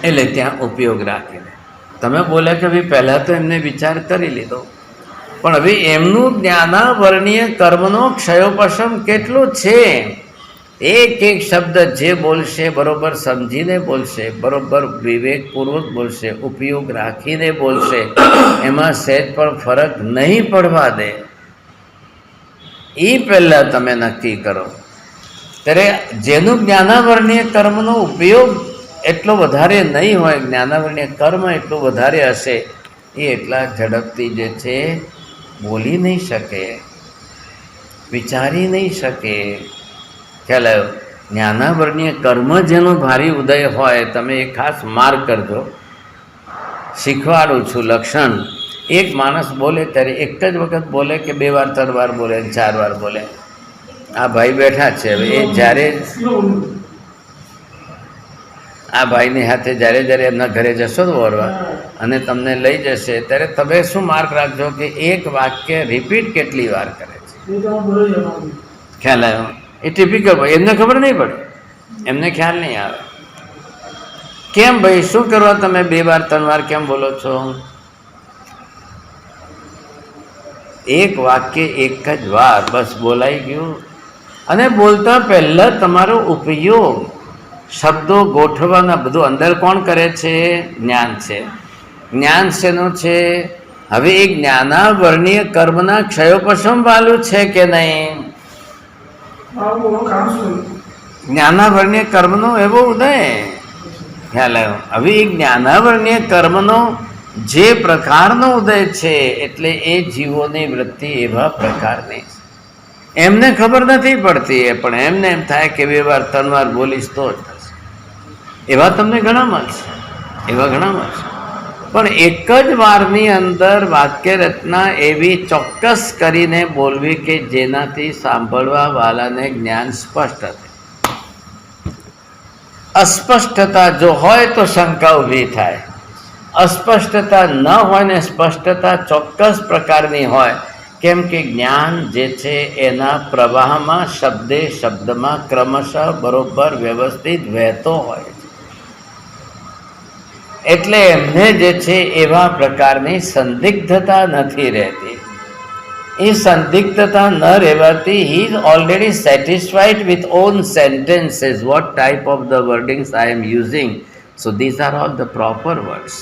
એટલે ત્યાં ઉપયોગ રાખીને તમે બોલ્યા કે ભાઈ પહેલાં તો એમને વિચાર કરી લીધો, પણ હવે એમનું જ્ઞાનાવર્ણીય કર્મનો ક્ષયોપશમ કેટલું છે એક એક શબ્દ જે બોલશે બરોબર સમજીને બોલશે, બરોબર વિવેકપૂર્વક બોલશે, ઉપયોગ રાખીને બોલશે, એમાં સહેજ પણ ફરક નહીં પડવા દે. એ પહેલાં તમે નક્કી કરો. ત્યારે જેનું જ્ઞાનાવરણીય કર્મનો ઉપયોગ એટલો વધારે નહીં હોય, જ્ઞાનાવરણીય કર્મ એટલું વધારે હશે, એ એટલા ઝડપથી જે છે બોલી નહીં શકે, વિચારી નહીં શકે. ખ્યાલ આવ્યો? જ્ઞાનાવરણીય કર્મ જેનો ભારી ઉદય હોય, તમે એ ખાસ માર્ક કરજો. શીખવાડું છું લક્ષણ. એક માણસ બોલે ત્યારે એક જ વખત બોલે કે 2 વાર 3 વાર બોલે, 4 વાર બોલે. આ ભાઈ બેઠા છે, હવે એ જ્યારે આ ભાઈની હાથે જ્યારે એમના ઘરે જશો તો ઓરવા અને તમને લઈ જશે ત્યારે તમે શું માર્ક રાખજો કે એક વાક્ય રિપીટ કેટલી વાર કરે છે. ખ્યાલ આવ્યો? એ ટિપિકલ ભાઈ, એમને ખબર નહીં પડે, એમને ખ્યાલ નહીં આવે. કેમ ભાઈ, શું કરવા તમે 2 વાર 3 વાર કેમ બોલો છો? એક વાક્ય એક જ વાર બસ બોલાઈ ગયું. અને બોલતા પહેલાં તમારો ઉપયોગ, શબ્દો ગોઠવવાના બધું અંદર કોણ કરે છે? જ્ઞાન છે. જ્ઞાન શેનું છે? હવે એ જ્ઞાનાવરણીય કર્મના ક્ષયોપશમ વાલું છે કે નહીં? જ્ઞાનાવરણીય કર્મનો એવો ઉદય. ખ્યાલ આવ્યો? હવે એ જ્ઞાનાવરણીય કર્મનો જે પ્રકારનો ઉદય છે, એટલે એ જીવોની વૃત્તિ એવા પ્રકારની છે. એમને ખબર નથી પડતી, એ પણ એમને એમ થાય કે 2 વાર 3 વાર બોલીશ તો જ થશે. એવા તમને ઘણા મળશે, એવા ઘણા મળશે. પણ એક જ વારની અંદર વાક્ય રચના એવી ચોક્કસ કરીને બોલવી કે જેનાથી સાંભળવા વાળાને જ્ઞાન સ્પષ્ટ થાય. અસ્પષ્ટતા જો હોય તો શંકા ઊભી થાય. અસ્પષ્ટતા ન હોય ને સ્પષ્ટતા ચોક્કસ પ્રકારની હોય, કેમ કે જ્ઞાન જે છે એના પ્રવાહમાં શબ્દે શબ્દમાં ક્રમશઃ બરોબર વ્યવસ્થિત વહેતો હોય છે. એટલે એમને જે છે એવા પ્રકારની સંદિગ્ધતા નથી રહેતી. એ સંદિગ્ધતા ન રહેવાથી he is already satisfied with on sentences. What type of the wordings I am using? So these are all the proper words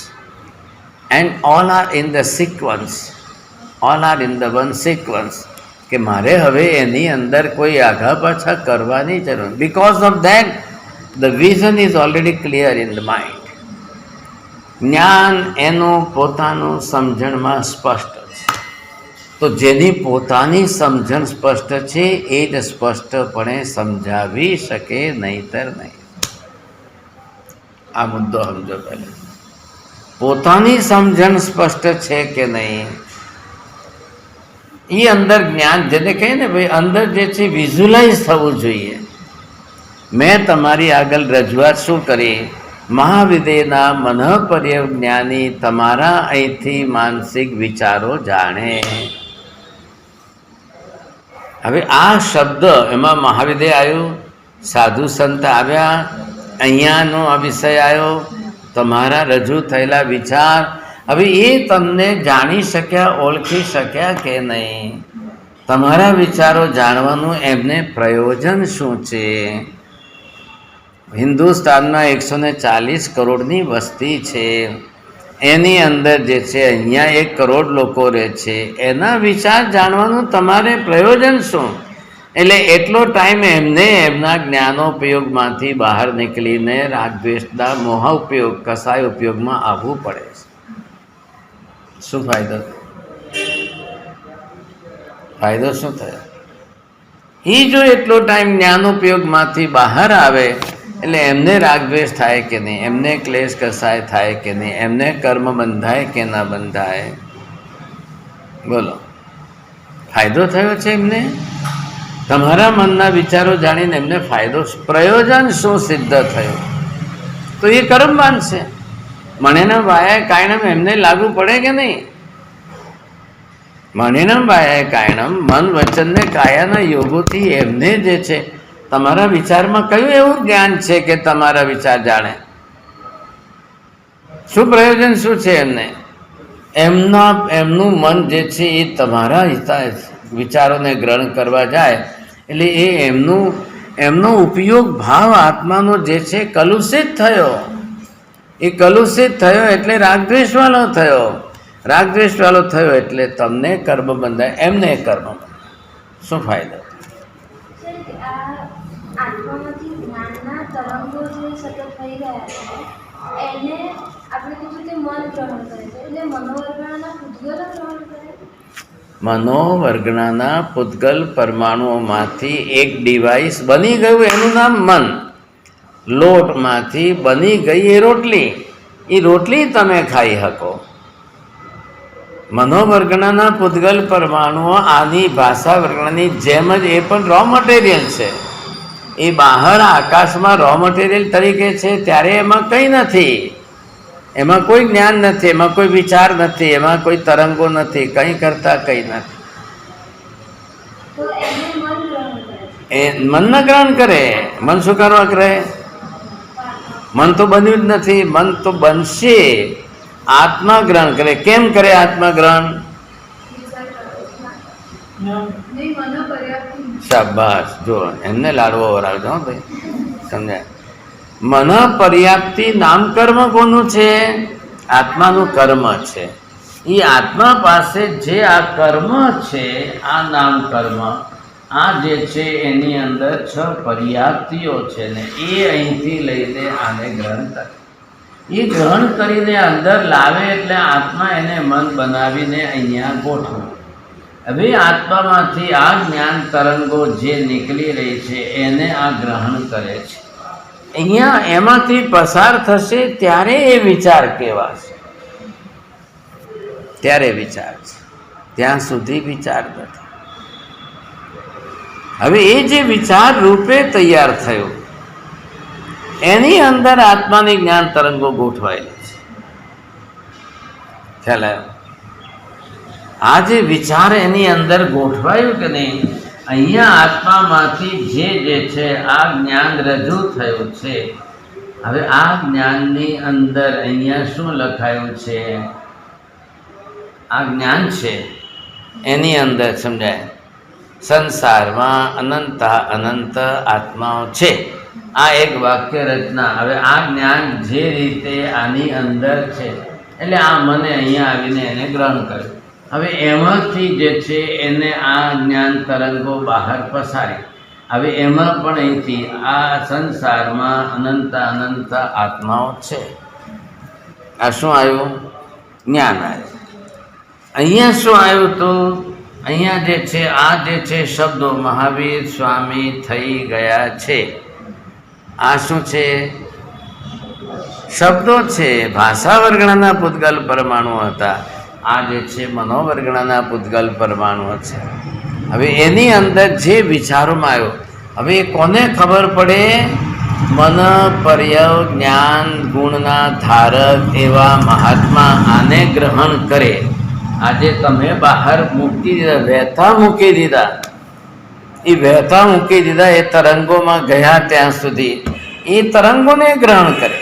and all are in the sequence, all are in the one sequence. કે મારે હવે એની અંદર કોઈ આઘા પાછા કરવાની જરૂર. Because of that the vision is already clear in the mind. જ્ઞાન એનું પોતાનું સમજણમાં સ્પષ્ટ છે. તો જેની પોતાની સમજણ સ્પષ્ટ છે એ જ સ્પષ્ટપણે સમજાવી શકે, નહીંતર નહીં. આ મુદ્દો સમજો પહેલાં. પોતાની સમજણ સ્પષ્ટ છે કે નહીં, એ અંદર જ્ઞાન, જેને કહીએ ને ભાઈ, અંદર જે છે વિઝ્યુલાઇઝ થવું જોઈએ. મેં તમારી આગળ રજૂઆત શું કરી? મહાવિદેયના મનઃપર્યજ્ઞાની તમારા અહીંથી માનસિક વિચારો જાણે. હવે આ શબ્દ એમાં મહાવિદેય આવ્યું, સાધુ સંત આવ્યા, અહીંયાનો આ વિષય આવ્યો, તમારા રજૂ થયેલા વિચાર. હવે એ તમને જાણી શક્યા, ઓળખી શક્યા કે નહીં? તમારા વિચારો જાણવાનું એમને પ્રયોજન શું છે? હિન્દુસ્તાનમાં 140 કરોડની વસ્તી છે, એની અંદર જે છે અહીંયા 1 કરોડ લોકો રહે છે. એના વિચાર જાણવાનું તમારે પ્રયોજન શું? એટલે એટલો ટાઈમ એમને એમના જ્ઞાનોપયોગમાંથી બહાર નીકળીને રાગદ્વેષના મોહ ઉપયોગ, કસાય ઉપયોગમાં આવવું પડે છે. શું ફાયદો? ફાયદો શું થયો? એ જો એટલો ટાઈમ જ્ઞાનોપયોગમાંથી બહાર આવે એટલે એમને રાગદ્વેષ થાય કે નહીં, એમને ક્લેશ કસાય થાય કે નહીં, એમને કર્મ બંધાય કે ના બંધાય? બોલો, ફાયદો થયો છે એમને? તમારા મનના વિચારો જાણીને એમને ફાયદો, પ્રયોજન શું સિદ્ધ થયું? તો એ કર્મવાન છે. મણેનમ વાયા કાયણમ એમને લાગુ પડે કે નહીં? મણેનમ વાયા કાયણમ, મન વચન ને કાયાના યોગોથી એમને જે છે તમારા વિચારમાં કયું એવું જ્ઞાન છે કે તમારા વિચાર જાણે? શું પ્રયોજન શું છે એમને? એમનું મન જે છે એ તમારા વિચારોને ગ્રહણ કરવા જાય એટલે એ એમનું એમનો ઉપયોગ ભાવ આત્માનો જે છે કલુષિત થયો. એ કલુષિત થયો એટલે રાગદ્વેષવાળો થયો. રાગદ્વેષવાળો થયો એટલે તમને કર્મ બંધાય, એમને કર્મ બંધાય. શું ફાયદો? આત્મામાંથી જ્ઞાનના તરંગો જે સતત થઈ રહ્યા છે એને આપણે કીધું કે મન ગ્રહણ કરે છે, એટલે મનોવર્ગણાના પૂતગલો ગ્રહણ કરે. મનોવર્ગણાના પૂતગલ પરમાણુઓમાંથી એક ડિવાઇસ બની ગયું, એનું નામ મન. લોટમાંથી બની ગઈ એ રોટલી, એ રોટલી તમે ખાઈ શકો. મનોવર્ગણાના પૂતગલ પરમાણુઓ આની ભાષા વર્ગણાની જેમ જ એ પણ રો મટીરિયલ છે. એ બહાર આકાશમાં રો મટીરિયલ તરીકે છે ત્યારે એમાં કંઈ નથી, એમાં કોઈ જ્ઞાન નથી, એમાં કોઈ વિચાર નથી, એમાં કોઈ તરંગો નથી, કંઈ કરતા કંઈ નથી. તો એને મન ગ્રહણ કરે છે. એ મન ન ગ્રહણ કરે. મન શું કરવા કરે? મન તો બન્યું જ નથી, મન તો બનશે. આત્મા ગ્રહણ કરે. કેમ કરે આત્મા ગ્રહણ? શાબાશ. જો એમને લાડવો વરાવજો ભાઈ, સમજાય? મન પર્યાપ્તિ નામ કર્મ કોનું છે? આત્માનું કર્મ છે. એ આત્મા પાસે જે આ કર્મ છે, આ નામ કર્મ, આ જે છે એની અંદર 6 પર્યાપ્તિઓ છે ને એ અહીંથી લઈને આને ગ્રહણ કરે. એ ગ્રહણ કરીને અંદર લાવે એટલે આત્મા એને મન બનાવીને અહીંયા ગોઠવે. હવે આત્મામાંથી આ જ્ઞાન તરંગો જે નીકળી રહી છે એને આ ગ્રહણ કરે છે. અહીંયા એમાંથી પસાર થશે ત્યારે એ વિચાર કહેવાશે, ત્યારે વિચાર છે. ત્યાં સુધી વિચાર નથી. હવે એ જે વિચાર રૂપે તૈયાર થયો એની અંદર આત્માની જ્ઞાન તરંગો ગોઠવાયેલી છે. ખ્યાલ આવ્યો? આ જે વિચાર એની અંદર ગોઠવાયું કે નહીં, અહીંયા આત્મામાંથી જે છે આ જ્ઞાન રજૂ થયું છે. હવે આ જ્ઞાનની અંદર અહીંયા શું લખાયું છે? આ જ્ઞાન છે એની અંદર સમજાય, સંસારમાં અનંત આત્માઓ છે. આ એક વાક્ય રચના. હવે આ જ્ઞાન જે રીતે આની અંદર છે એટલે આ મને અહીંયા આવીને એને ગ્રહણ કર્યું. હવે એમાંથી જે છે એને આ જ્ઞાન તરંગો બહાર પસારી. હવે એમાં પણ અહીંથી આ સંસારમાં અનંત આત્માઓ છે. આ શું આવ્યું? જ્ઞાન આવ્યું. અહીંયા શું આવ્યું? તો અહીંયા જે છે આ જે છે શબ્દો મહાવીર સ્વામી થઈ ગયા છે. આ શું છે? શબ્દો છે. ભાષા વર્ગણાના પૂતગલ પરમાણુ હતા. આ જે છે મનોવર્ગણાના પૂતગલ પરમાણુ છે. હવે એની અંદર જે વિચારોમાં આવ્યો, હવે કોને ખબર પડે? મન પર્યવ જ્ઞાન ગુણના ધારક એવા મહાત્મા આને ગ્રહણ કરે. આજે તમે બહાર મૂકી દીધા, વહેતા મૂકી દીધા. એ વહેતા મૂકી દીધા, એ તરંગોમાં ગયા ત્યાં સુધી એ તરંગોને ગ્રહણ કરે.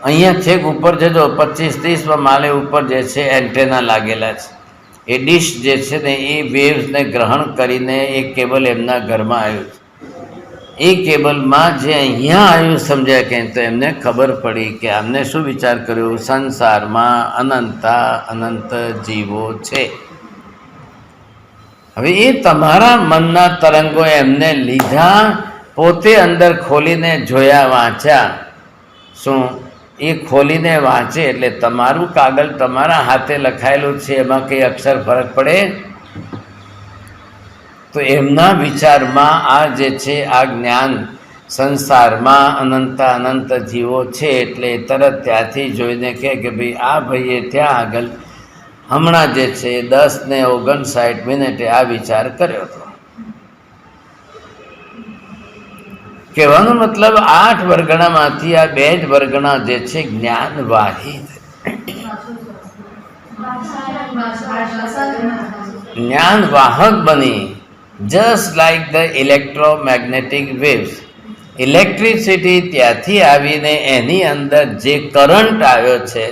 અહીંયા છેક ઉપર જજો 25-30 માલે ઉપર જે છે એન્ટેના લાગેલા છે. એ ડીશ જે છે ને એ વેવ્સને ગ્રહણ કરીને એ કેબલ એમના ઘરમાં આવ્યું છે. એ કેબલમાં જે અહીંયા આવ્યું સમજ્યા કે તો એમને ખબર પડી કે આમને શું વિચાર કર્યો? સંસારમાં અનંત જીવો છે. હવે એ તમારા મનના તરંગો એમને લીધા, પોતે અંદર ખોલીને જોયા, વાંચ્યા. શું? એ ખોલીને વાંચે એટલે તમારું કાગળ તમારા હાથે લખાયેલું છે, એમાં કંઈ અક્ષર ફરક પડે? તો એમના વિચારમાં આ જે છે આ જ્ઞાન સંસારમાં અનંત જીવો છે એટલે તરત ત્યાંથી જોઈને કહે કે ભાઈ આ ભાઈએ ત્યાં આગળ હમણાં જે છે 10:59 આ વિચાર કર્યો હતો. કહેવાનો મતલબ 8 વર્ગણામાંથી આ 2 જ વર્ગણા જે છે જ્ઞાનવાહી, જ્ઞાનવાહક બની. Just like the electromagnetic waves. Electricity ત્યાંથી આવીને એની અંદર જે કરંટ આવ્યો છે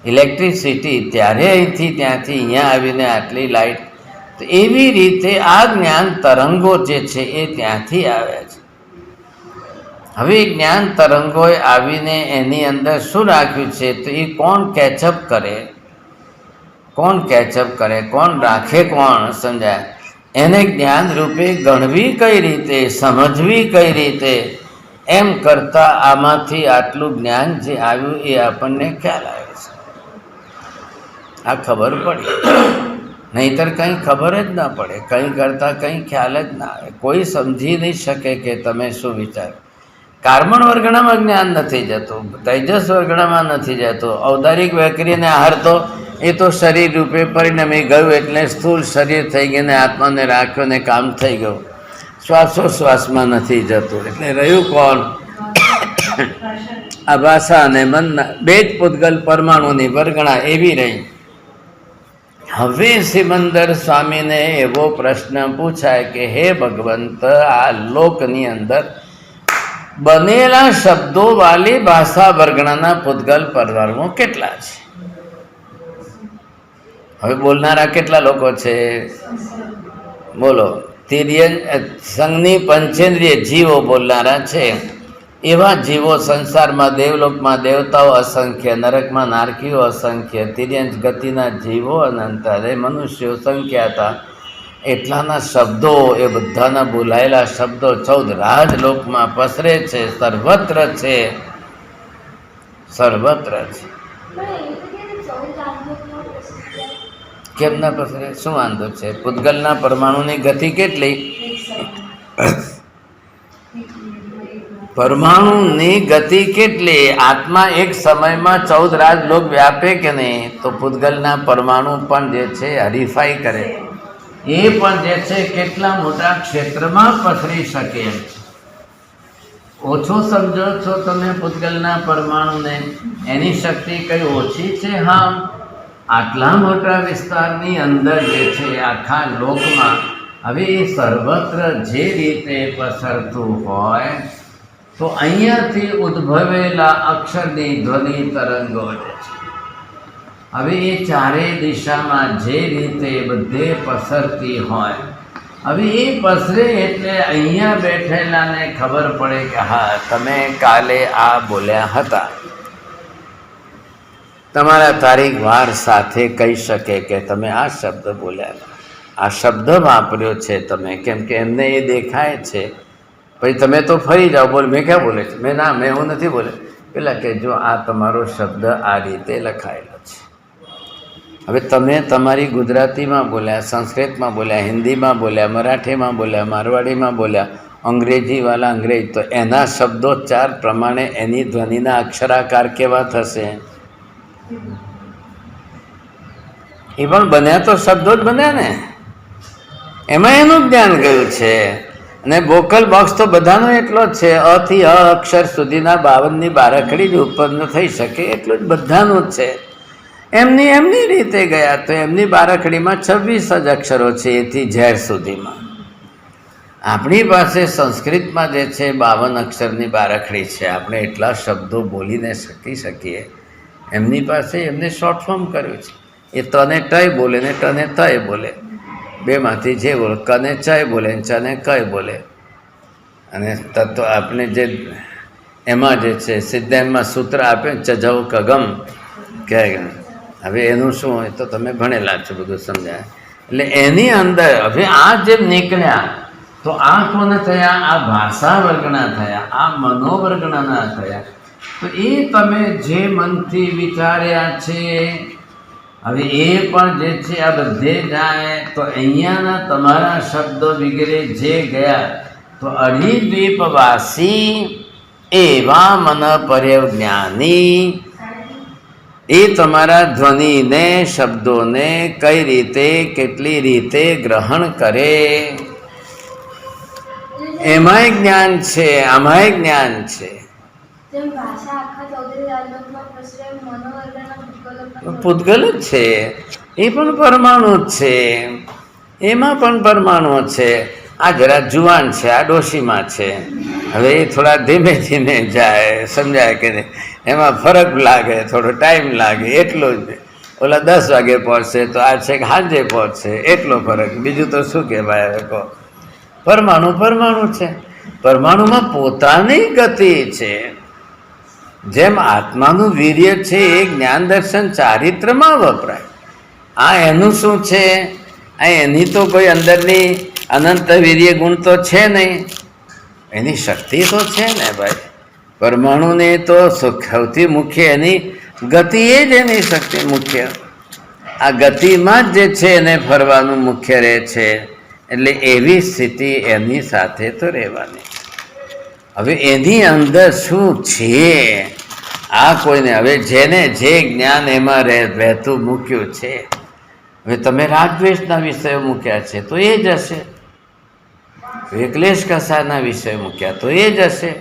ઇલેક્ટ્રિસિટી, ત્યારે અહીંથી ત્યાંથી અહીંયા આવીને આટલી લાઇટ તો એવી રીતે આ જ્ઞાન તરંગો જે છે એ ત્યાંથી આવે છે. હવે જ્ઞાન તરંગોએ આવીને એની અંદર શું રાખ્યું છે તો એ કોણ કેચઅપ કરે, કોણ રાખે, કોણ સમજાય, એને જ્ઞાન રૂપે ગણવી કઈ રીતે, સમજવી કઈ રીતે, એમ કરતાં આમાંથી આટલું જ્ઞાન જે આવ્યું એ આપણને ખ્યાલ આવે છે. આ ખબર પડી, નહીંતર કંઈ ખબર જ ના પડે, કંઈ કરતાં કંઈ ખ્યાલ જ ના આવે. કોઈ સમજી નહીં શકે કે તમે શું વિચાર. કાર્બન વર્ગણામાં જ્ઞાન નથી જતું, તેજસ વર્ગણામાં નથી જતું. ઔદારિક વેકરીને આહાર તો એ તો શરીર રૂપે પરિણમી ગયું, એટલે સ્થૂળ શરીર થઈ ગયું ને આત્માને રાખ્યો ને કામ થઈ ગયું. શ્વાસોશ્વાસમાં નથી જતું, એટલે રહ્યું કોણ? આ ભાષા અને મનના બે જ પૂતગલ પરમાણુની વર્ગણા એવી રહી. હવે સિમંદર સ્વામીને એવો પ્રશ્ન પૂછાય કે હે ભગવંત, આ લોકની અંદર બનેલા શબ્દો વાળી ભાષા વર્ગણાના પૂતગલ પરમાણુ કેટલા છે? હવે બોલનારા કેટલા લોકો છે? બોલો. સંઘની પંચેન્દ્રિય જીવો બોલનારા છે. એવા જીવો સંસારમાં દેવલોકમાં દેવતાઓ અસંખ્ય, નરકમાં નારકીઓ અસંખ્ય, તિર્યંશ ગતિના જીવો અનંત, અને મનુષ્યો સંખ્યાતા. એટલાના શબ્દો, એ બધાના બોલાયેલા શબ્દો 14 રાજલોકમાં પસરે છે, સર્વત્ર છે, સર્વત્ર છે. કેમ ના પસરે? શું વાંધો છે? પૂતગલના પરમાણુની ગતિ કેટલી? પરમાણુની ગતિ કેટલી? આત્મા એક સમયમાં 14 રાજલોક વ્યાપે કે નહીં? તો પૂતગલના પરમાણુ પણ જે છે હરીફાઈ કરે, એ પણ જે છે કેટલા મોટા ક્ષેત્રમાં પસરી શકે. ઓછો સમજો છો તમે પૂતગલના પરમાણુને? એની શક્તિ કઈ ઓછી છે? હા, આટલા મોટા વિસ્તારની અંદર જે છે આખા લોકમાં, હવે એ સર્વત્ર જે રીતે પસરતું હોય, તો અહીંયાથી ઉદ્ભવેલા અક્ષરની ધ્વનિ તરંગો જે છે, હવે એ ચારેય દિશામાં જે રીતે બધે પસરતી હોય, હવે એ પસરે એટલે અહીંયા બેઠેલાને ખબર પડે કે હા, તમે કાલે આ બોલ્યા હતા. તમારા તારીખ વાર સાથે કહી શકે કે તમે આ શબ્દ બોલ્યા, આ શબ્દ વાપર્યો છે તમે, કેમ કે એમને એ દેખાય છે. પછી તમે તો ફરી જાઓ, બોલ મેં ક્યાં બોલે છે? મેં એવું નથી બોલે. પેલા કે જો આ તમારો શબ્દ આ રીતે લખાયેલો છે. હવે તમે તમારી ગુજરાતીમાં બોલ્યા, સંસ્કૃતમાં બોલ્યા, હિન્દીમાં બોલ્યા, મરાઠીમાં બોલ્યા, મારવાડીમાં બોલ્યા, અંગ્રેજીવાળા અંગ્રેજ, તો એના શબ્દોચ્ચાર પ્રમાણે એની ધ્વનિના અક્ષરાકાર કેવા થશે? એ પણ બન્યા તો શબ્દો જ બન્યા ને, એમાં એનું જ્ઞાન ગયું છે. અને વોકલ બોક્સ તો બધાનો એટલો જ છે, અ થી અ અક્ષર સુધીના 52ની બારાખડી જ ઉત્પન્ન થઈ શકે એટલું જ બધાનું જ છે. એમની રીતે ગયા તો એમની બારાખડીમાં 26 જ અક્ષરો છે, એથી ઝેર સુધીમાં. આપણી પાસે સંસ્કૃતમાં જે છે 52 અક્ષરની બારાખડી છે, આપણે એટલા શબ્દો બોલીને શકીએ. એમની પાસે એમને શોર્ટ ફોર્મ કર્યું છે. એ તને ટય બોલે ને ટને તય બોલે, બેમાંથી જે બોલે, કને ચય બોલે ને ચને કય બોલે. અને તત્વ આપણે જે એમાં જે છે સિદ્ધાંતમાં સૂત્ર આપે ચજવ કગમ કહે. હવે એનું શું હોય તો તમે ભણેલા છો, બધું સમજાય. એટલે એની અંદર હવે આ જેમ નીકળ્યા તો આ કોને થયા? આ ભાષા વર્ગના થયા, આ મનોવર્ગના થયા. તો એ તમે જે મનથી વિચાર્યા છે, હવે એ પણ જે છે આ બધે જાય તો અહીંયાના તમારા શબ્દો વગેરે જે ગયા તો અઢીદ્વીપવાસી એવા મન પર્યવ જ્ઞાની એ તમારા ધ્વનિને, શબ્દોને કઈ રીતે, કેટલી રીતે ગ્રહણ કરે, એમાંય જ્ઞાન છે, આમાંય જ્ઞાન છે. પૂતગલ જ છે, એ પણ પરમાણુ જ છે, એમાં પણ પરમાણુ છે. આ જરા જુવાન છે, આ ડોશીમાં છે. હવે એ થોડા ધીમે ધીમે જાય, સમજાય કે નહીં? એમાં ફરક લાગે, થોડો ટાઈમ લાગે, એટલું જ. ઓલા 10 વાગે પહોંચશે તો આ છેક સાંજે પહોંચશે, એટલો ફરક. બીજું તો શું કહેવાય હવે કહો. પરમાણુ છે. પરમાણુમાં પોતાની ગતિ છે. જેમ આત્માનું વીર્ય છે એ જ્ઞાન દર્શન ચારિત્રમાં વપરાય. આ એનું શું છે? આ એની તો કોઈ અંદરની અનંત વીર્ય ગુણ તો છે નહીં, એની શક્તિ તો છે ને ભાઈ. પરમાણુને તો સૌથી મુખ્ય એની ગતિ એ જ એની શક્તિ મુખ્ય. આ ગતિમાં જ જે છે એને ફરવાનું મુખ્ય રહે છે. એટલે એવી સ્થિતિ એની સાથે તો રહેવાની. હવે એની અંદર શું છે આ કોઈને, હવે જેને જે જ્ઞાન એમાં રહેતું મૂક્યું છે, હવે તમે રાગદ્વેષના વિષયો મૂક્યા છે તો એ જ હશે, ક્લેશ કસાના વિષય મૂક્યા તો એ જ હશે.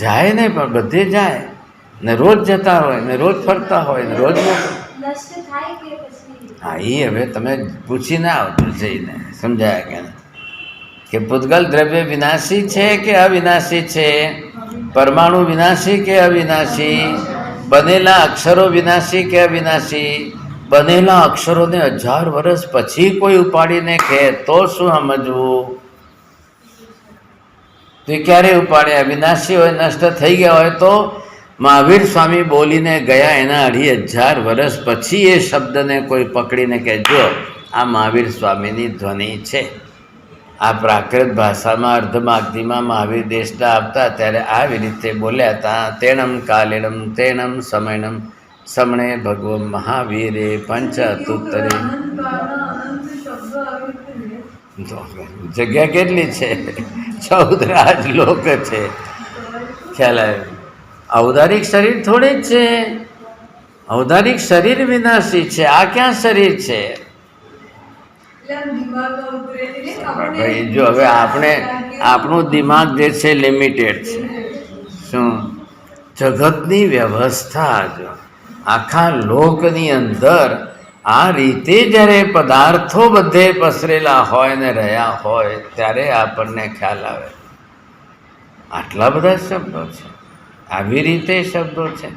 જાય ને પણ બધે જાય ને, રોજ જતા હોય ને રોજ ફરતા હોય ને રોજ. હા એ હવે તમે પૂછીને આવજો જઈને, સમજાયા કે પૂતગલ દ્રવ્ય વિનાશી છે કે અવિનાશી છે, પરમાણુ વિનાશી કે અવિનાશી, બનેલા અક્ષરો વિનાશી કે અવિનાશી. બનેલા અક્ષરોને 1000 વર્ષ પછી કોઈ ઉપાડીને કહે તો શું સમજવું? તો ક્યારે ઉપાડે? અવિનાશી હોય, નષ્ટ થઈ ગયા હોય તો મહાવીર સ્વામી બોલીને ગયા એના 2500 વર્ષ પછી એ શબ્દને કોઈ પકડીને કહે જો આ મહાવીર સ્વામીની ધ્વનિ છે. આ પ્રાકૃત ભાષામાં અર્ધમાગધીમાં મહાવીર દેશના આવતા ત્યારે આવી રીતે બોલ્યા હતા. તેણમ કાલેણમ તેણમ સમયણમ સમણે ભગવ મહાવીરે પંચતુત્તરે. જગ્યા કેટલી છે? 14 રાજલોક છે. ખ્યાલ આવ્યો? ઔદારિક શરીર થોડી જ છે. ઔદારિક શરીર વિનાશી છે. આ ક્યાં શરીર છે? ભાઈ જો હવે આપણું દિમાગ જે છે લિમિટેડ છે. શું જગતની વ્યવસ્થા જો આખા લોકની અંદર આ રીતે જ્યારે પદાર્થો બધે પસરેલા હોય ને રહ્યા હોય ત્યારે આપણને ખ્યાલ આવે આટલા બધા શબ્દો છે, આવી રીતે શબ્દો છે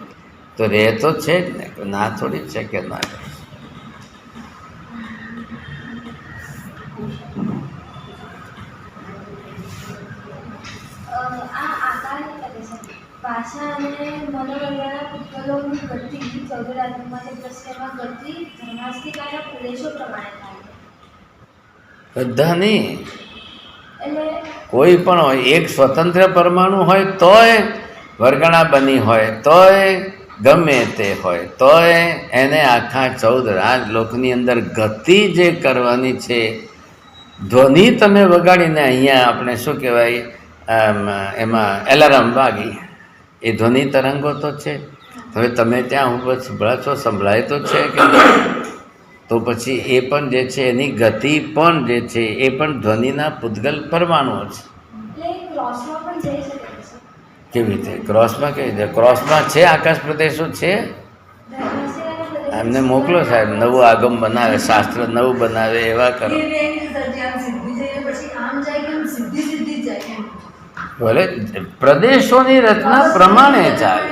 તો રહે તો છે જ ને, ના થોડી છે કે ના. ભાષા અને મનોવૈજ્ઞાનિક પુસ્તકોની ગતિ ચૌધરાત્મક દ્રશ્યમાં ગતિ ધર્માસ્તિકાના પ્રદેશો પ્રમાણે થાય. બધા નહીં, કોઈ પણ હોય. એક સ્વતંત્ર પરમાણુ હોય તોય વર્ગણા બની હોય તોય ગમે તે હોય તોય એને આખા 14 રાજલોકની અંદર ગતિ જે કરવાની છે. ધ્વનિ તમે વગાડીને અહીંયા આપણે શું કહેવાય એમાં એલાર્મ વાગી, એ ધ્વનિ તરંગો તો છે. હવે તમે ત્યાં સંભળાય તો છે કે તો પછી એ પણ જે છે એની ગતિ પણ જે છે એ પણ ધ્વનિના પૂતગલ પરમાણુઓ છે. કેવી રીતે ક્રોસમાં? કેવી રીતે ક્રોસમાં છે? આકાશ પ્રદેશો છે. એમને મોકલો સાહેબ, નવું આગમ બનાવે, શાસ્ત્ર નવું બનાવે એવા કરો. ભલે પ્રદેશોની રચના પ્રમાણે ચાલે.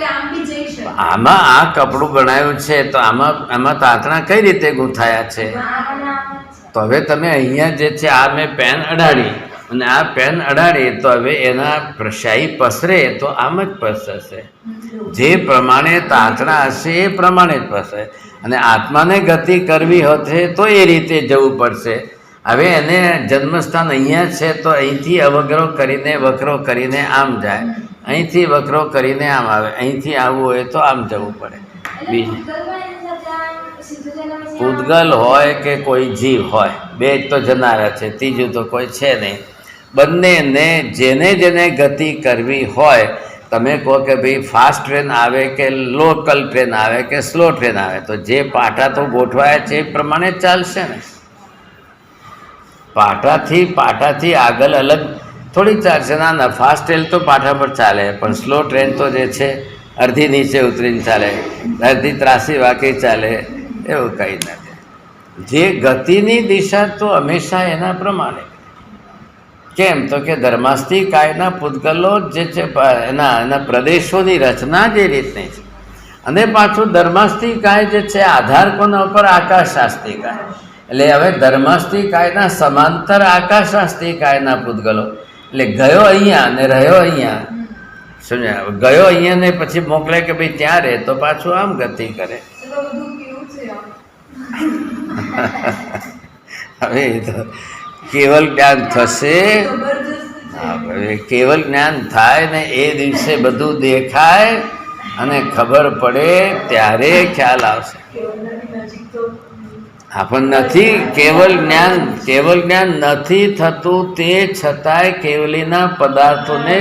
આમાં આ કપડું બનાવ્યું છે તો આમાં તાંતણા કઈ રીતે ગૂંથાયા છે? તો હવે તમે અહીંયા જે છે આ મેં પેન અડાડી અને આ પેન અડાડી તો હવે એના શાહી પસરે તો આમ જ પસરશે. જે પ્રમાણે તાંતણા હશે એ પ્રમાણે જ પસરે. અને આત્માને ગતિ કરવી હશે તો એ રીતે જવું પડશે. હવે એને જન્મસ્થાન અહીંયા છે તો અહીંથી અવગ્રહ કરીને વક્રો કરીને આમ જાય, અહીંથી વક્રો કરીને આમ આવે, અહીંથી આવવું હોય તો આમ જવું પડે. બીજું પૂતગલ હોય કે કોઈ જીવ હોય, બે જ તો જનારા છે, ત્રીજું તો કોઈ છે નહીં. બંનેને જેને જેને ગતિ કરવી હોય, તમે કહો કે ભાઈ ફાસ્ટ ટ્રેન આવે કે લોકલ ટ્રેન આવે કે સ્લો ટ્રેન આવે, તો જે પાટા તો ગોઠવાયા છે એ પ્રમાણે જ ચાલશે ને. પાટાથી આગળ અલગ થોડી ચાલશે. ના ફાસ્ટ ટ્રેન તો પાટા પર ચાલે, પણ સ્લો ટ્રેન તો જે છે અડધી નીચે ઉતરીને ચાલે, અડધી ત્રાસી વાંકી ચાલે, એવું કંઈ નથી. જે ગતિની દિશા તો હંમેશા એના પ્રમાણે. કેમ તો કે ધર્માસ્તિકાયના પૂતગલો જે છે એના પ્રદેશોની રચના જે રીતની છે, અને પાછું ધર્માસ્તિકાય જે છે આધાર કોના ઉપર? આકાશાસ્તિકાય. એટલે હવે ધર્માસ્તિકાયના સમાંતર આકાશાસ્તિકાયના પૂતગલો, એટલે ગયો અહીંયા અને રહ્યો અહીંયા. સમજ્યા? ગયો અહીંયા ને પછી મોકલે કે ભાઈ ત્યાં રહે, તો પાછું આમ ગતિ કરે. હવે એ તો કેવલ જ્ઞાન થશે. હવે કેવલ જ્ઞાન થાય ને એ દિવસે બધું દેખાય અને ખબર પડે ત્યારે ખ્યાલ આવશે. પણ નથી કેવલ જ્ઞાન નથી થતું, તે છતાંય કેવલીના પદાર્થોને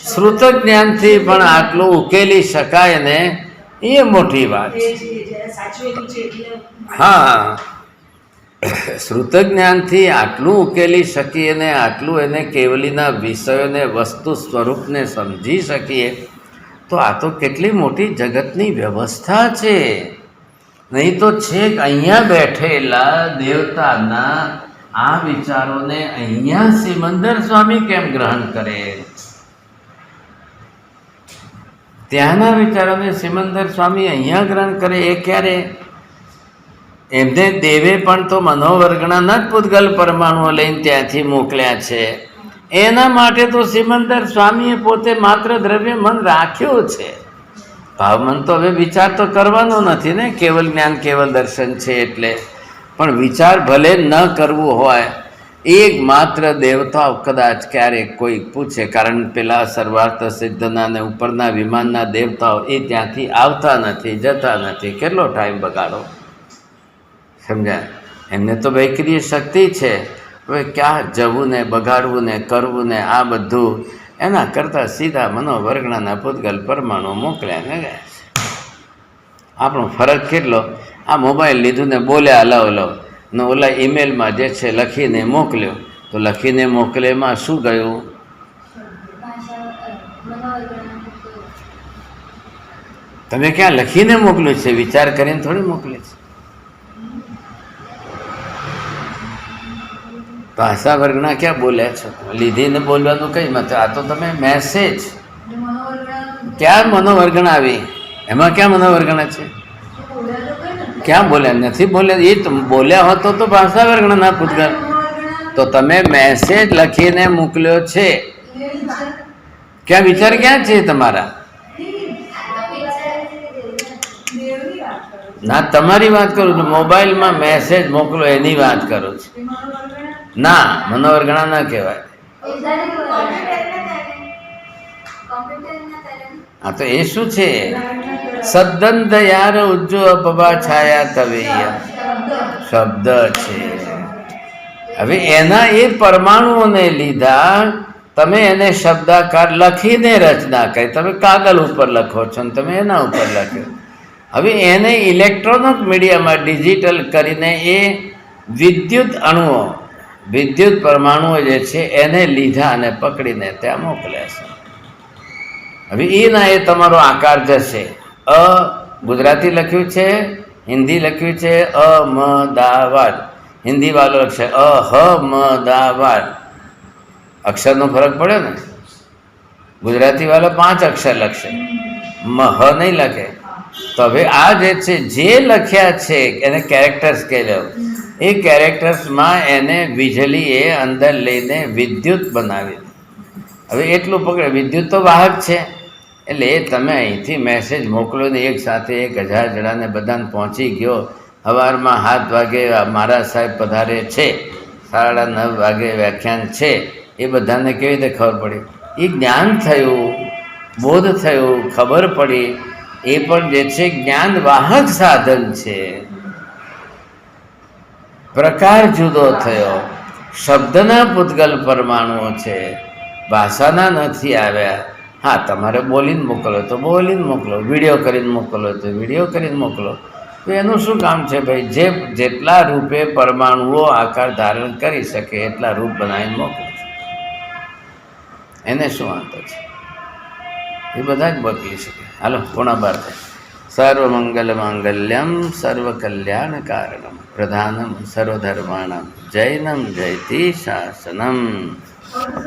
શ્રુત જ્ઞાનથી પણ આટલું ઉકેલી શકાય ને એ મોટી વાત છે. હા, શ્રુત જ્ઞાનથી આટલું ઉકેલી શકીએ ને આટલું એને કેવલીના વિષયોને વસ્તુ સ્વરૂપને સમજી શકીએ તો આ તો કેટલી મોટી જગતની વ્યવસ્થા છે. નહીં તો છેક અહીંયા બેઠેલા દેવતાના આ વિચારોને અહીંયા સિમંદર સ્વામી કેમ ગ્રહણ કરે? ત્યાંના વિચારોને સિમંદર સ્વામી અહીંયા ગ્રહણ કરે એ ક્યારે? એમને દેવે પણ તો મનોવર્ગણાના જ પૂતગલ પરમાણુઓ લઈને ત્યાંથી મોકલ્યા છે. એના માટે તો સિમંદર સ્વામીએ પોતે માત્ર દ્રવ્ય મન રાખ્યું છે. ભાવમન તો હવે વિચાર તો કરવાનો નથી ને, કેવલ જ્ઞાન કેવલ દર્શન છે એટલે. પણ વિચાર ભલે ન કરવું હોય, એક માત્ર દેવતાઓ કદાચ ક્યારેક કોઈ પૂછે, કારણ પેલા સર્વાર્થ સિદ્ધના ને ઉપરના વિમાનના દેવતાઓ એ ત્યાંથી આવતા નથી, જતા નથી. કેટલો ટાઈમ બગાડો? સમજાય? એમને તો વૈક્રિય શક્તિ છે. હવે ક્યાં જવું ને બગાડવું ને કરવું ને આ બધું, એના કરતાં સીધા મનોવર્ગણાના પૂતગલ પરમાણુ મોકલ્યા ને ગયા. આપણો ફરક કેટલો? આ મોબાઈલ લીધું ને બોલ્યા લવ ને ઓલા ઈમેલમાં જે છે લખીને મોકલ્યો, તો લખીને મોકલેમાં શું ગયું? તમે ક્યાં લખીને મોકલ્યું છે? વિચાર કરીને થોડી મોકલે છે. ભાષા વર્ગના ક્યાં બોલ્યા છો? લીધીને બોલવાનું કઈ મત? આ તો તમે મેસેજ. ક્યાં મનોવર્ગણા આવી? એમાં ક્યાં મનોવર્ગણા છે? ક્યાં બોલ્યા? નથી બોલ્યા. એ તો બોલ્યા હોતો તો ભાષા વર્ગણાના પૂતગલ. તો તમે મેસેજ લખીને મોકલ્યો છે, ક્યાં વિચાર ક્યાં છે તમારા? ના, તમારી વાત કરું છું. મોબાઈલમાં મેસેજ મોકલો એની વાત કરું છું. ના, મનોવર્ગણા ના કહેવાય. હા, તો એ શું છે? સદંત યાર ઉજ્જો અપવા છાયા તવૈયા શબ્દ છે. હવે એના એ પરમાણુઓને લીધા, તમે એને શબ્દાકાર લખીને રચના કરી. તમે કાગળ ઉપર લખો છો ને તમે એના ઉપર લખ્યો. હવે એને ઇલેક્ટ્રોનિક મીડિયામાં ડિજિટલ કરીને એ વિદ્યુત અણુઓ, વિદ્યુત પરમાણુઓ જે છે એને લીધા અને પકડીને ત્યાં મોકલ્યા છે. હવે એના એ તમારો આકાર જશે. ગુજરાતી લખ્યું છે, હિન્દી લખ્યું છે અમદાવાદ. હિન્દી વાળો લખશે અહમદાવાદ. અક્ષરનો ફરક પડ્યો ને. ગુજરાતી વાળો 5 અક્ષર લખશે, મહ નહીં લખે. તો હવે આ જે છે જે લખ્યા છે એને કેરેક્ટર્સ કહેવાય. એ કેરેક્ટર્સમાં એને વીજળીએ અંદર લઈને વિદ્યુત બનાવી. હવે એટલું પકડે, વિદ્યુત તો વાહક છે. એટલે એ તમે અહીંથી મેસેજ મોકલો ને એક સાથે 1000 જણાને બધાને પહોંચી ગયો. સવારમાં 7 વાગે મારા સાહેબ પધારે છે, 9:30 વાગે વ્યાખ્યાન છે. એ બધાને કેવી રીતે ખબર પડી? એ જ્ઞાન થયું, બોધ થયું, ખબર પડી. એ પણ જે છે જ્ઞાન વાહક સાધન છે. પ્રકાર જુદો થયો. શબ્દના પૂતગલ પરમાણુઓ છે, ભાષાના નથી આવ્યા. હા, તમારે બોલીને મોકલો તો બોલીને મોકલો, વિડીયો કરીને મોકલો તો વિડીયો કરીને મોકલો. તો એનું શું કામ છે ભાઈ? જેટલા રૂપે પરમાણુઓ આકાર ધારણ કરી શકે એટલા રૂપ બનાવીને મોકલો. એને શું વાંધો છે? એ બધા જ મોકલી શકે. હાલો, 11:15 થાય. સર્વમંગલ માંગલ્યમ સર્વકલ્યાણ કારણમ પ્રધાનમ સર્વધર્માણમ જૈનમ જયતિ શાસનમ. હવે